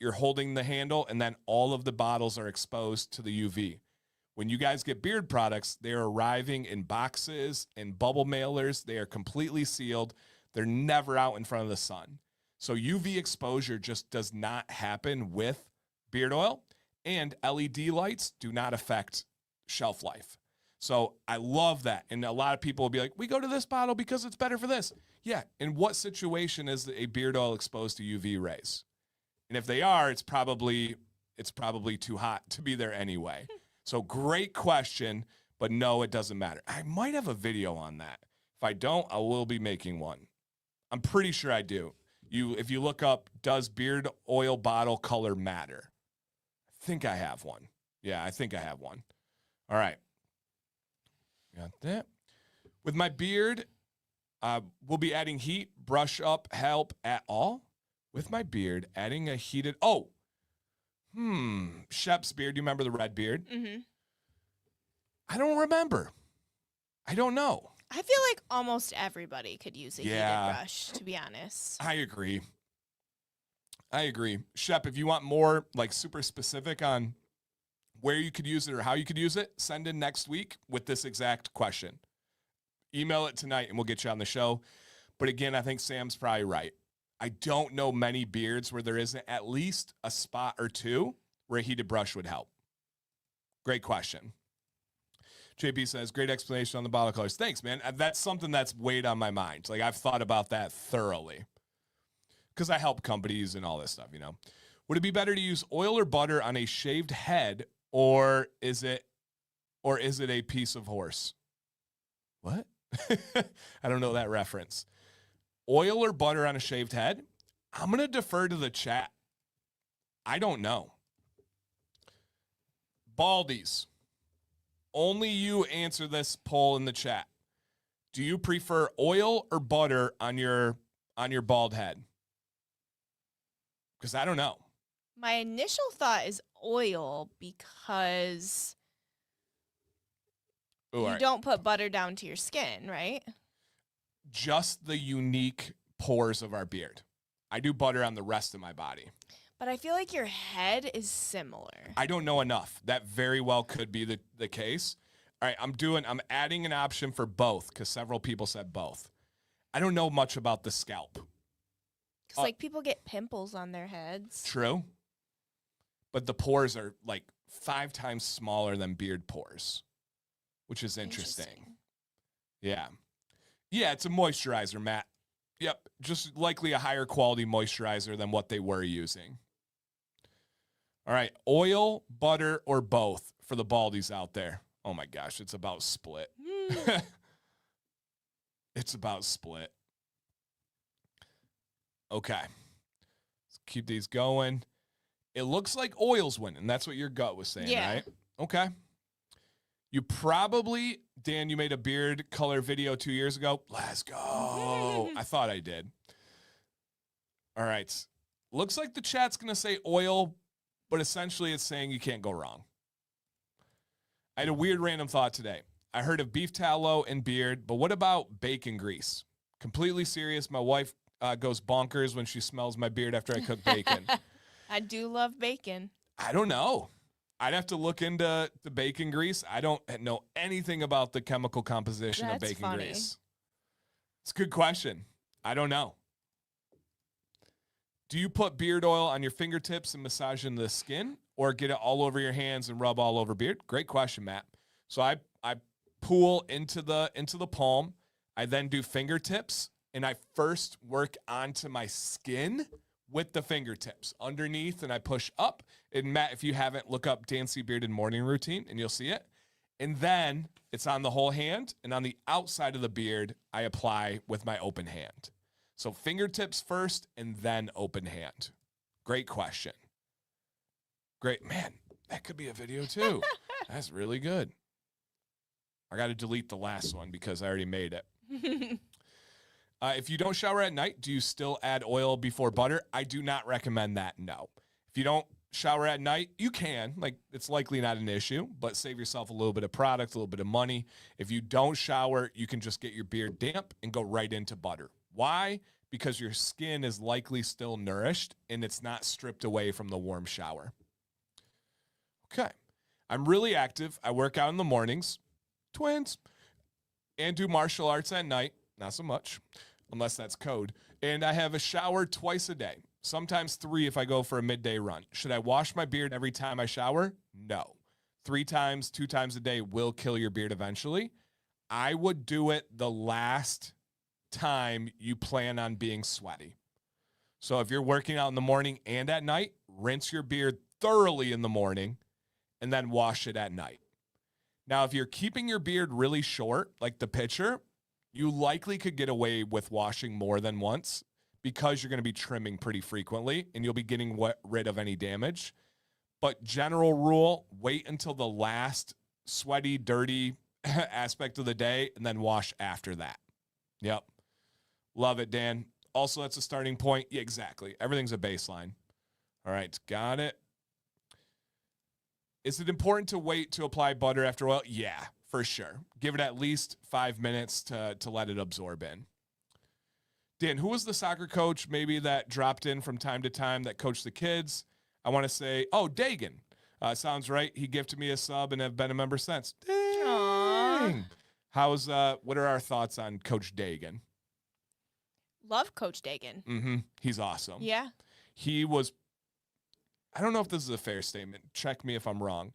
Speaker 1: you're holding the handle and then all of the bottles are exposed to the UV. When you guys get beard products, they're arriving in boxes and bubble mailers. They are completely sealed. They're never out in front of the sun. So UV exposure just does not happen with beard oil, and LED lights do not affect shelf life. So I love that. And a lot of people will be like, we go to this bottle because it's better for this. Yeah. In what situation is a beard oil exposed to UV rays? And if they are, it's probably too hot to be there anyway. So great question, but no, it doesn't matter. I might have a video on that. If I don't, I will be making one. I'm pretty sure I do. If you look up, does beard oil bottle color matter? I think I have one. Yeah, I think I have one. All right. Got that. With my beard, we'll be adding heat, brush up, help at all. With my beard, adding a heated, Shep's beard. Do you remember the red beard?
Speaker 2: Mm-hmm.
Speaker 1: I don't remember. I don't know.
Speaker 2: I feel like almost everybody could use a heated
Speaker 1: Yeah.
Speaker 2: brush, to be honest.
Speaker 1: I agree. Shep, if you want more like super specific on where you could use it or how you could use it, send in next week with this exact question. Email it tonight and we'll get you on the show. But again, I think Sam's probably right. I don't know many beards where there isn't at least a spot or two where a heated brush would help. Great question. JP says, great explanation on the bottle colors. Thanks, man. That's something that's weighed on my mind. Like, I've thought about that thoroughly because I help companies and all this stuff, you know. Would it be better to use oil or butter on a shaved head, or is it a piece of horse? What? I don't know that reference. Oil or butter on a shaved head? I'm going to defer to the chat. I don't know. Baldies. Only you answer this poll in the chat. Do you prefer oil or butter on your bald head? Because I don't know.
Speaker 2: My initial thought is oil because you don't put butter down to your skin, right?
Speaker 1: Just the unique pores of our beard. I do butter on the rest of my body.
Speaker 2: But I feel like your head is similar.
Speaker 1: I don't know enough. That very well could be the case. All right, I'm adding an option for both because several people said both. I don't know much about the scalp.
Speaker 2: Because like people get pimples on their heads.
Speaker 1: True. But the pores are like 5 times smaller than beard pores, which is interesting. Yeah. Yeah, it's a moisturizer, Matt. Yep, just likely a higher quality moisturizer than what they were using. All right, oil, butter, or both for the baldies out there. Oh my gosh, it's about split. It's about split. Okay, let's keep these going. It looks like oil's winning. That's what your gut was saying, right? Okay. You probably, Dan, you made a beard color video 2 years ago. Let's go. I thought I did. All right. Looks like the chat's going to say oil, but essentially it's saying you can't go wrong. I had a weird random thought today. I heard of beef tallow and beard, but what about bacon grease? Completely serious. My wife goes bonkers when she smells my beard after I cook bacon.
Speaker 2: I do love bacon.
Speaker 1: I don't know. I'd have to look into the bacon grease. I don't know anything about the chemical composition of bacon grease. It's a good question. I don't know. Do you put beard oil on your fingertips and massage into the skin, or get it all over your hands and rub all over beard? Great question, Matt. So I pool into the palm. I then do fingertips, and I first work onto my skin with the fingertips underneath, and I push up. And Matt, if you haven't, look up Dancy Bearded Morning Routine, and you'll see it. And then it's on the whole hand, and on the outside of the beard, I apply with my open hand. So fingertips first, and then open hand. Great question. Great. Man, that could be a video too. That's really good. I got to delete the last one because I already made it. If you don't shower at night, do you still add oil before butter? I do not recommend that, no. If you don't shower at night, you can. Like, it's likely not an issue, but save yourself a little bit of product, a little bit of money. If you don't shower, you can just get your beard damp and go right into butter. Why? Because your skin is likely still nourished and it's not stripped away from the warm shower. Okay. I'm really active. I work out in the mornings, twins, and do martial arts at night. Not so much, unless that's code. And I have a shower twice a day, sometimes 3 if I go for a midday run. Should I wash my beard every time I shower? No. 3 times, 2 times a day will kill your beard eventually. I would do it the last time you plan on being sweaty. So if you're working out in the morning and at night, rinse your beard thoroughly in the morning and then wash it at night. Now, if you're keeping your beard really short, like the picture, you likely could get away with washing more than once because you're going to be trimming pretty frequently and you'll be getting rid of any damage. But general rule, wait until the last sweaty, dirty aspect of the day and then wash after that. Yep. Love it, Dan. Also, that's a starting point. Yeah, exactly. Everything's a baseline. All right, got it. Is it important to wait to apply butter after oil? Yeah, for sure. Give it at least 5 minutes to let it absorb in. Dan, who was the soccer coach maybe that dropped in from time to time that coached the kids? I want to say, Dagan. Sounds right. He gifted me a sub and have been a member since. Dang.
Speaker 2: Aww.
Speaker 1: What are our thoughts on Coach Dagan?
Speaker 2: Love Coach Dagan.
Speaker 1: Mm-hmm. He's awesome.
Speaker 2: Yeah.
Speaker 1: He was, I don't know if this is a fair statement. Check me if I'm wrong.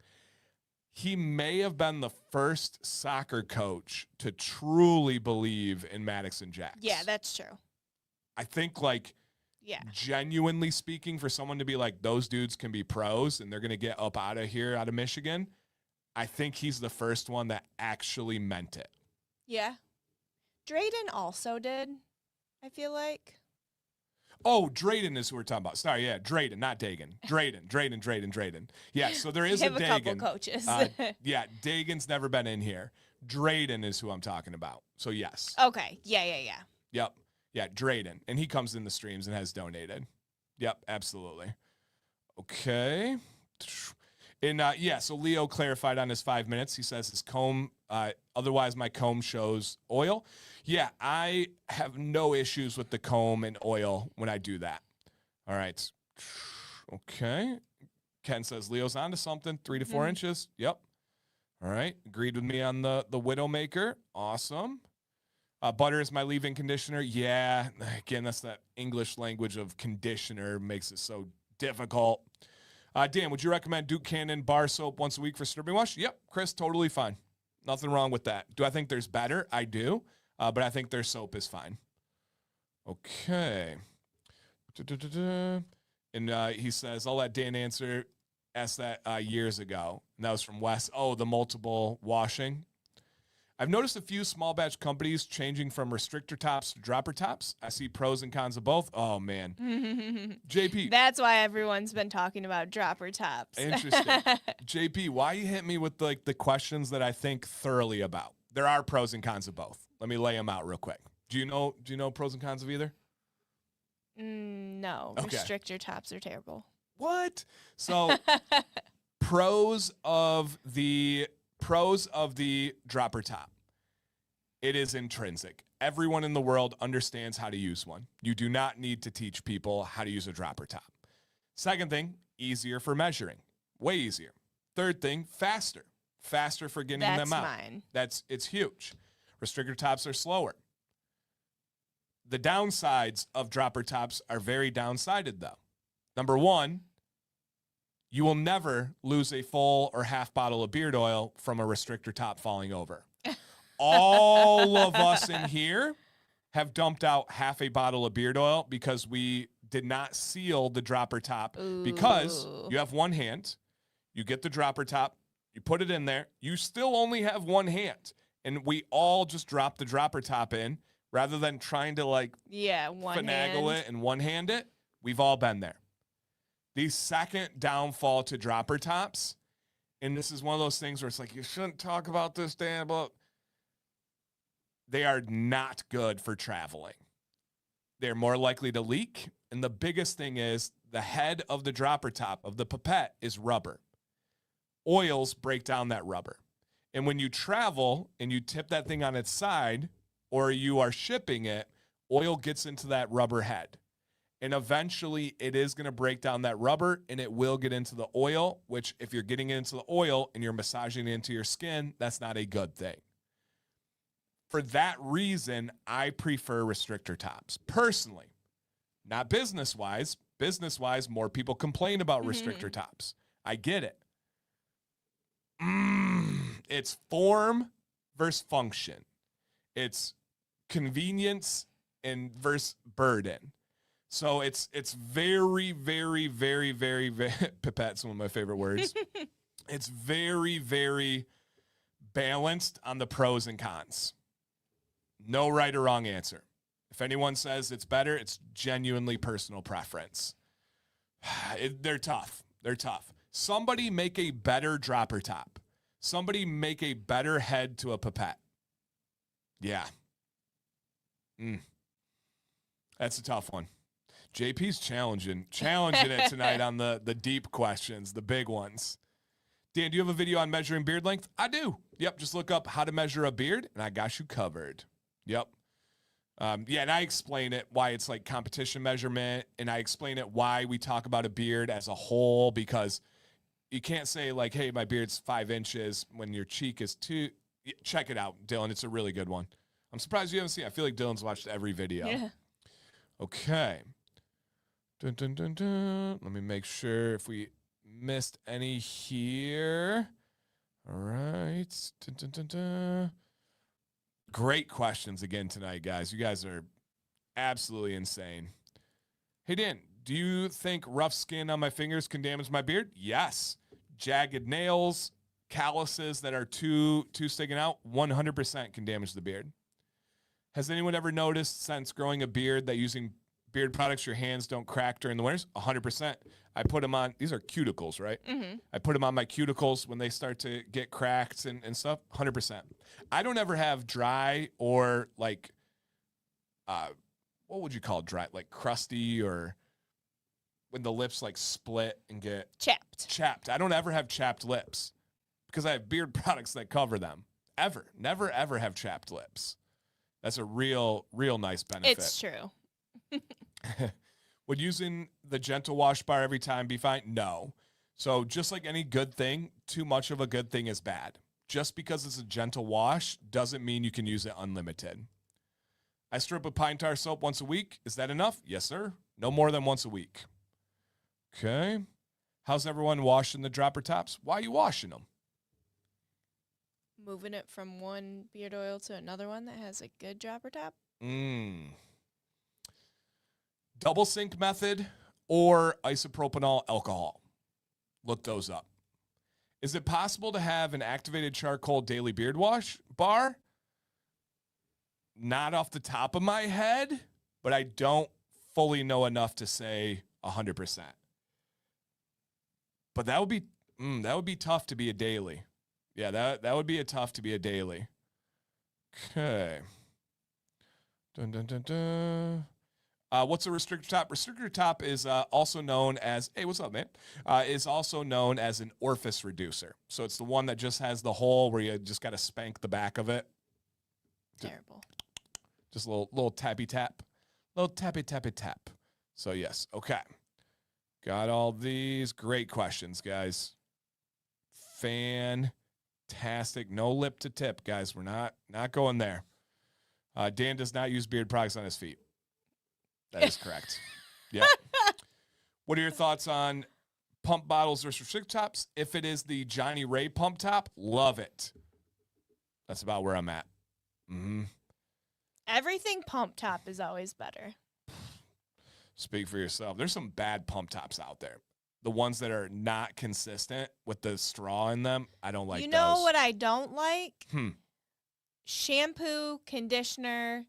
Speaker 1: He may have been the first soccer coach to truly believe in Maddox and Jax.
Speaker 2: Yeah, that's true.
Speaker 1: I think,
Speaker 2: yeah,
Speaker 1: genuinely speaking, for someone to be like, those dudes can be pros and they're going to get up out of here, out of Michigan, I think he's the first one that actually meant it.
Speaker 2: Yeah. Drayden also did, I feel like.
Speaker 1: Oh, Drayden is who we're talking about. Sorry, yeah, Drayden, not Dagan. Drayden. Yeah, so there is
Speaker 2: I have
Speaker 1: a
Speaker 2: a
Speaker 1: Dagan.
Speaker 2: couple coaches.
Speaker 1: Yeah, Dagan's never been in here. Drayden is who I'm talking about. So, yes.
Speaker 2: Okay. Yeah.
Speaker 1: Yep. Yeah, Drayden. And he comes in the streams and has donated. Yep, absolutely. Okay. And, so Leo clarified on his 5 minutes. He says his comb, otherwise my comb shows oil. Yeah, I have no issues with the comb and oil when I do that. All right. Okay. Ken says Leo's onto something, 3 to 4 inches. Yep. All right. Agreed with me on the Widowmaker. Awesome. Butter is my leave-in conditioner. Yeah. Again, that's that English language of conditioner makes it so difficult. Dan, would you recommend Duke Cannon bar soap once a week for stripping wash? Yep. Chris, totally fine. Nothing wrong with that. Do I think there's better? I do. But I think their soap is fine. Okay. And he says, I'll let Dan ask that years ago. And that was from Wes. Oh, the multiple washing. I've noticed a few small batch companies changing from restrictor tops to dropper tops. I see pros and cons of both. Oh, man. JP.
Speaker 2: That's why everyone's been talking about dropper tops.
Speaker 1: Interesting. JP, why you hit me with the questions that I think thoroughly about? There are pros and cons of both. Let me lay them out real quick. Do you know pros and cons of either?
Speaker 2: No.
Speaker 1: Okay.
Speaker 2: Restrictor tops are terrible.
Speaker 1: What? So pros of the dropper top. It is intrinsic. Everyone in the world understands how to use one. You do not need to teach people how to use a dropper top. Second thing, easier for measuring. Way easier. Third thing, faster. Faster for getting them out.
Speaker 2: That's mine.
Speaker 1: It's huge. Restrictor tops are slower. The downsides of dropper tops are very downsided, though. Number one, you will never lose a full or half bottle of beard oil from a restrictor top falling over. All of us in here have dumped out half a bottle of beard oil because we did not seal the dropper top.
Speaker 2: Ooh.
Speaker 1: Because you have one hand, you get the dropper top, you put it in there, you still only have one hand. And we all just drop the dropper top in rather than trying to finagle it and one-hand it. We've all been there. The second downfall to dropper tops, and this is one of those things where it's like, you shouldn't talk about this, Dan, but they are not good for traveling. They're more likely to leak. And the biggest thing is the head of the dropper top of the pipette is rubber. Oils break down that rubber. And when you travel and you tip that thing on its side or you are shipping it, oil gets into that rubber head. And eventually it is going to break down that rubber and it will get into the oil, which if you're getting into the oil and you're massaging it into your skin, that's not a good thing. For that reason, I prefer restrictor tops. Personally, not business-wise. Business-wise, more people complain about restrictor tops. I get it. It's form versus function. It's convenience and versus burden. So it's very, very, very, very, very pipette's one of my favorite words. It's very, very balanced on the pros and cons. No right or wrong answer. If anyone says it's better, it's genuinely personal preference. They're tough. They're tough. Somebody make a better dropper top. Somebody make a better head to a pipette. Yeah. That's a tough one. JP's challenging it tonight on the deep questions, the big ones. Dan, do you have a video on measuring beard length? I do. Yep, just look up how to measure a beard, and I got you covered. Yep. Yeah, and I explain it, why it's like competition measurement, and I explain it why we talk about a beard as a whole, because you can't say like, hey, my beard's 5 inches when your cheek is 2. Check it out, Dylan. It's a really good one. I'm surprised you haven't seen it. I feel like Dylan's watched every video.
Speaker 2: Yeah.
Speaker 1: Okay. Dun, dun, dun, dun. Let me make sure if we missed any here. All right. Dun, dun, dun, dun. Great questions again tonight, guys. You guys are absolutely insane. Hey, Dan, do you think rough skin on my fingers can damage my beard? Yes. Jagged nails, calluses that are too sticking out, 100% can damage the beard. Has anyone ever noticed since growing a beard that using beard products, your hands don't crack during the winters? 100%. I put them on. These are cuticles, right?
Speaker 2: Mm-hmm.
Speaker 1: I put them on my cuticles when they start to get cracked and stuff. 100%. I don't ever have dry or like, what would you call dry? Like crusty, or when the lips like split and get chapped. I don't ever have chapped lips because I have beard products that cover them. Ever. Never, ever have chapped lips. That's a real nice benefit.
Speaker 2: It's true.
Speaker 1: Would using the gentle wash bar every time be fine? No. So just like any good thing, too much of a good thing is bad. Just because it's a gentle wash doesn't mean you can use it unlimited. I strip with pine tar soap once a week. Is that enough? Yes, sir. No more than once a week. Okay. How's everyone washing the dropper tops? Why are you washing them?
Speaker 2: Moving it from one beard oil to another one that has a good dropper top.
Speaker 1: Double sink method or isopropanol alcohol. Look those up. Is it possible to have an activated charcoal daily beard wash bar? Not off the top of my head, but I don't fully know enough to say 100%. But that would be tough to be a daily. Yeah, that would be tough to be a daily. Okay. Dun, dun, dun, dun. What's a restrictor top? Restrictor top is also known as, hey, what's up, man? Is also known as an orifice reducer. So it's the one that just has the hole where you just got to spank the back of it.
Speaker 2: Terrible.
Speaker 1: Just a little tappy tap. Little tappy tappy tap. So yes, okay. Got all these great questions, guys. Fantastic. No lip to tip, guys. We're not going there. Dan does not use beard products on his feet. That is correct. Yep. What are your thoughts on pump bottles versus restrictor tops? If it is the Johnny Ray pump top, love it. That's about where I'm at. Mm-hmm.
Speaker 2: Everything pump top is always better.
Speaker 1: Speak for yourself. There's some bad pump tops out there. The ones that are not consistent with the straw in them, I don't like those.
Speaker 2: You know what I don't like? Shampoo, conditioner,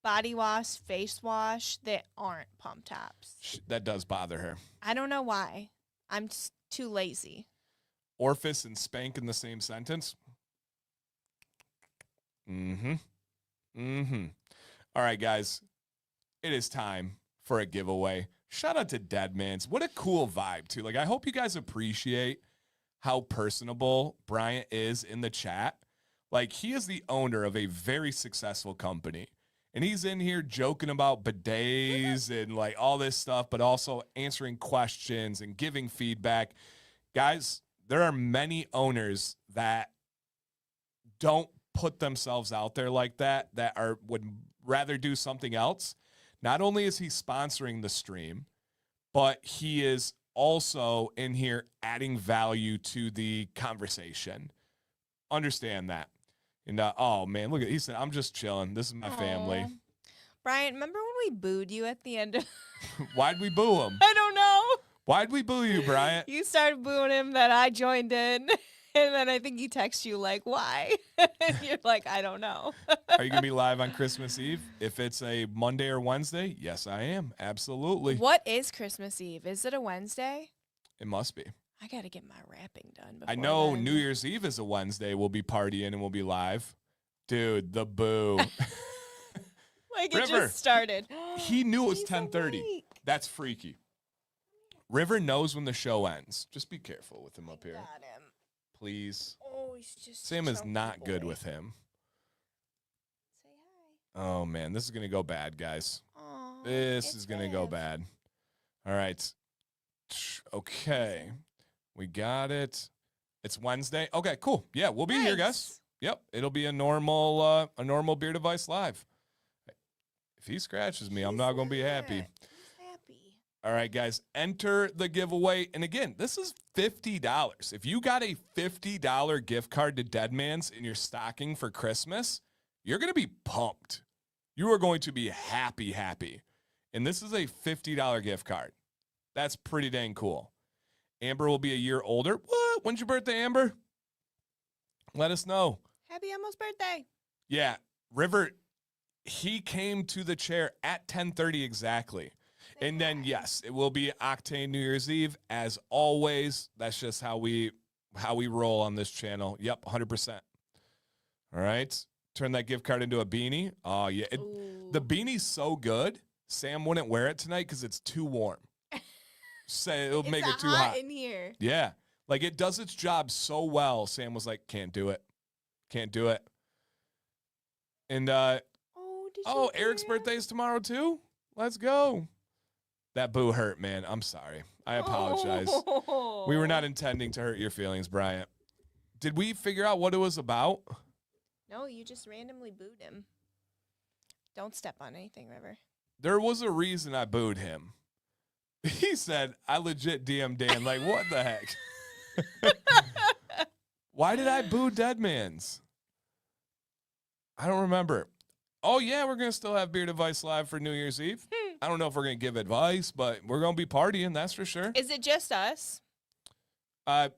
Speaker 2: body wash, face wash that aren't pump tops.
Speaker 1: That does bother her.
Speaker 2: I don't know why. I'm just too lazy.
Speaker 1: Orifice and spank in the same sentence? All right, guys. It is time for a giveaway. Shout out to Deadman's. What a cool vibe, too. Like, I hope you guys appreciate how personable Bryant is in the chat. Like, he is the owner of a very successful company. And he's in here joking about bidets and like all this stuff, but also answering questions and giving feedback. Guys, there are many owners that don't put themselves out there like that would rather do something else. Not only is he sponsoring the stream, but he is also in here adding value to the conversation. Understand that. And, oh, man, look at, he said, I'm just chilling. This is my family.
Speaker 2: Brian, remember when we booed you at the end of...
Speaker 1: Why'd we boo him?
Speaker 2: I don't know.
Speaker 1: Why'd we boo you, Bryant?
Speaker 2: You started booing him, that I joined in. And then I think he texts you like, why? And you're like, I don't know.
Speaker 1: Are you going to be live on Christmas Eve? If it's a Monday or Wednesday, yes, I am. Absolutely.
Speaker 2: What is Christmas Eve? Is it a Wednesday?
Speaker 1: It must be.
Speaker 2: I got to get my wrapping done before
Speaker 1: I know
Speaker 2: then.
Speaker 1: New Year's Eve is a Wednesday. We'll be partying and we'll be live. Dude, the boo.
Speaker 2: Like it
Speaker 1: River.
Speaker 2: just started.
Speaker 1: He knew it was
Speaker 2: He's
Speaker 1: 10:30.
Speaker 2: awake.
Speaker 1: That's freaky. River knows when the show ends. Just be careful with him up here.
Speaker 2: Got him.
Speaker 1: Please.
Speaker 2: Oh, he's just
Speaker 1: Sam is
Speaker 2: chunky
Speaker 1: not good
Speaker 2: boy.
Speaker 1: with him.
Speaker 2: Say hi.
Speaker 1: Oh, man. This is going to go bad, guys.
Speaker 2: Aw,
Speaker 1: This
Speaker 2: it's
Speaker 1: is going to go
Speaker 2: Riv.
Speaker 1: bad. All right. Okay. We got it. It's Wednesday. Okay, cool. Yeah, we'll be here, guys.
Speaker 2: Nice.
Speaker 1: Yep. It'll be a normal Beer Device Live. If he scratches me, I'm
Speaker 2: He's
Speaker 1: not going to be happy.
Speaker 2: not. He's happy.
Speaker 1: All right, guys, enter the giveaway. And again, this is $50. If you got a $50 gift card to Deadman's in your stocking for Christmas, you're going to be pumped. You are going to be happy, happy. And this is a $50 gift card. That's pretty dang cool. Amber will be a year older. What? When's your birthday, Amber? Let us know.
Speaker 2: Happy almost birthday.
Speaker 1: Yeah, River, he came to the chair at 10:30 exactly.
Speaker 2: Say
Speaker 1: And then,
Speaker 2: hi.
Speaker 1: yes, it will be Octane New Year's Eve, as always. That's just how we roll on this channel. Yep, 100%. All right. Turn that gift card into a beanie. Oh, yeah. The
Speaker 2: Ooh.
Speaker 1: beanie's so good, Sam wouldn't wear it tonight because it's too warm. Say it'll
Speaker 2: It's
Speaker 1: make it too
Speaker 2: hot
Speaker 1: hot.
Speaker 2: in here.
Speaker 1: Yeah. Like, it does its job so well. Sam was like, can't do it. Can't do it. And,
Speaker 2: Oh, did
Speaker 1: oh,
Speaker 2: you
Speaker 1: Eric's
Speaker 2: hear?
Speaker 1: birthday is tomorrow, too? Let's go. That boo hurt, man. I'm sorry. I apologize. We were not intending to hurt your feelings, Bryant. Did we figure out what it was about?
Speaker 2: No, you just randomly booed him. Don't step on anything, River.
Speaker 1: There was a reason I booed him. He said, I legit DM Dan. Like, what the heck? Why did I boo Deadman's? I don't remember. Oh, yeah, we're going to still have Beer Device Live for New Year's Eve. I don't know if we're going to give advice, but we're going to be partying, that's for sure.
Speaker 2: Is it just us?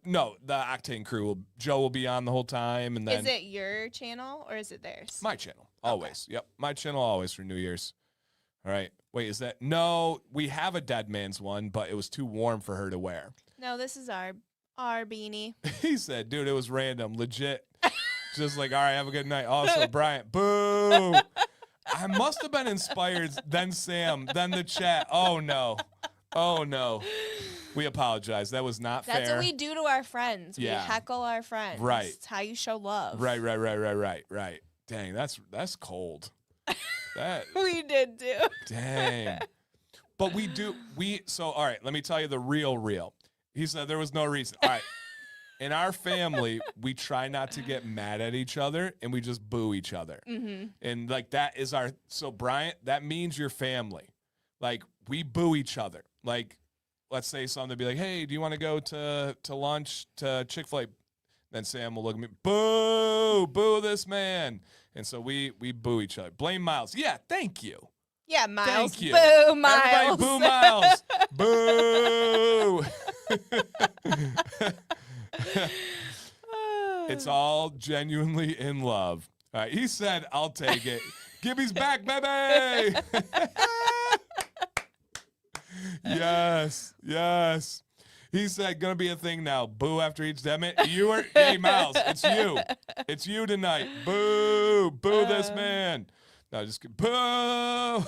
Speaker 1: No, the Octane crew. Joe will be on the whole time. And then
Speaker 2: Is it your channel or is it theirs?
Speaker 1: my channel, always. Yep, my channel always for New Year's. All right. Wait, is that? No, we have a Deadman's one, but it was too warm for her to wear.
Speaker 2: No, this is our beanie.
Speaker 1: He said, dude, it was random, legit. Just like, all right, have a good night. Also, Bryant, boo. I must have been inspired, then Sam, then the chat. Oh, no. Oh, no. We apologize. That was not
Speaker 2: That's
Speaker 1: fair.
Speaker 2: what we do to our friends.
Speaker 1: Yeah.
Speaker 2: We heckle our friends.
Speaker 1: Right.
Speaker 2: It's how you show love.
Speaker 1: Right. Dang, that's cold. That
Speaker 2: We did too.
Speaker 1: dang. But so all right, let me tell you the real. He said there was no reason. All right. In our family, we try not to get mad at each other and we just boo each other.
Speaker 2: Mm-hmm.
Speaker 1: And like that is so Bryant, that means your family. Like we boo each other. Like let's say something be like, hey, do you want to go to lunch to Chick-fil-A? Then Sam will look at me, boo this man. And so we boo each other. Blame Miles. Yeah, thank you.
Speaker 2: Yeah, Miles.
Speaker 1: Thank you.
Speaker 2: Boo, Miles.
Speaker 1: Everybody boo Miles. Boo. It's all genuinely in love. All right, he said, I'll take it. Gibby's back, baby. Yes. He said, gonna be a thing now. Boo after each Deadman. Hey, Miles, it's you. It's you tonight. Boo this man. No, just boo.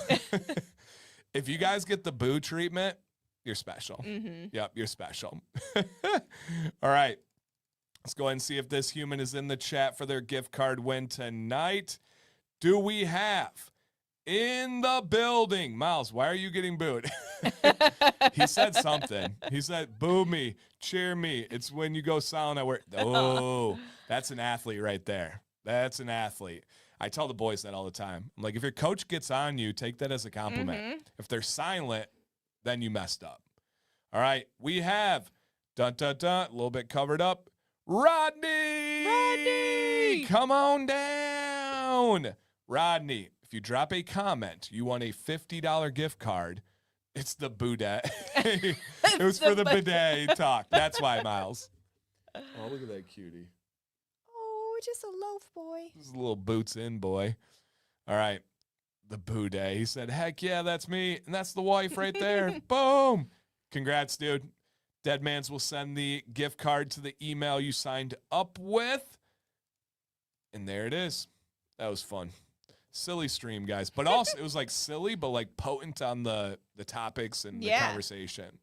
Speaker 1: If you guys get the boo treatment, you're special.
Speaker 2: Mm-hmm.
Speaker 1: Yep, you're special. All right. Let's go ahead and see if this human is in the chat for their gift card win tonight. Do we have in the building? Miles, why are you getting booed? He said something. He said, boo me, cheer me. It's when you go silent at work. Oh, that's an athlete right there. That's an athlete. I tell the boys that all the time. I'm like, if your coach gets on you, take that as a compliment.
Speaker 2: Mm-hmm.
Speaker 1: If they're silent, then you messed up. All right, we have, a little bit covered up, Rodney! Come on down! Rodney, if you drop a comment, you want a $50 gift card. It's the bidet. It was for the bidet talk. That's why, Miles. Oh, look at that cutie.
Speaker 2: Oh, just a loaf boy.
Speaker 1: This is a little boots in boy. All right. The bidet. He said, heck yeah, that's me. And that's the wife right there. Boom. Congrats, dude. Deadmans will send the gift card to the email you signed up with. And there it is. That was fun. Silly stream, guys. But also, it was like silly, but like potent on the topics and the conversation.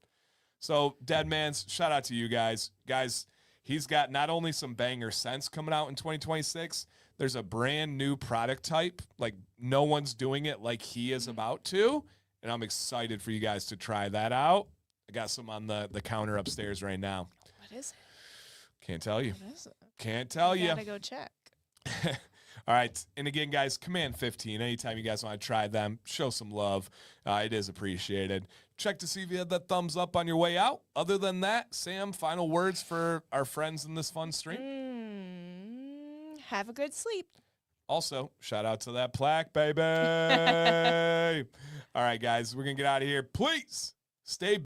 Speaker 1: So, Deadmans, shout out to you guys. Guys, he's got not only some banger scents coming out in 2026, there's a brand new product type. Like, no one's doing it like he is about to. And I'm excited for you guys to try that out. I got some on the counter upstairs right now.
Speaker 2: What is it?
Speaker 1: Can't tell you.
Speaker 2: What is it?
Speaker 1: Can't tell you.
Speaker 2: Gotta go check.
Speaker 1: All right. And again, guys, Command 15. Anytime you guys want to try them, show some love. It is appreciated. Check to see if you had that thumbs up on your way out. Other than that, Sam, final words for our friends in this fun stream?
Speaker 2: Have a good sleep.
Speaker 1: Also, shout out to that plaque, baby. All right, guys, we're going to get out of here. Please stay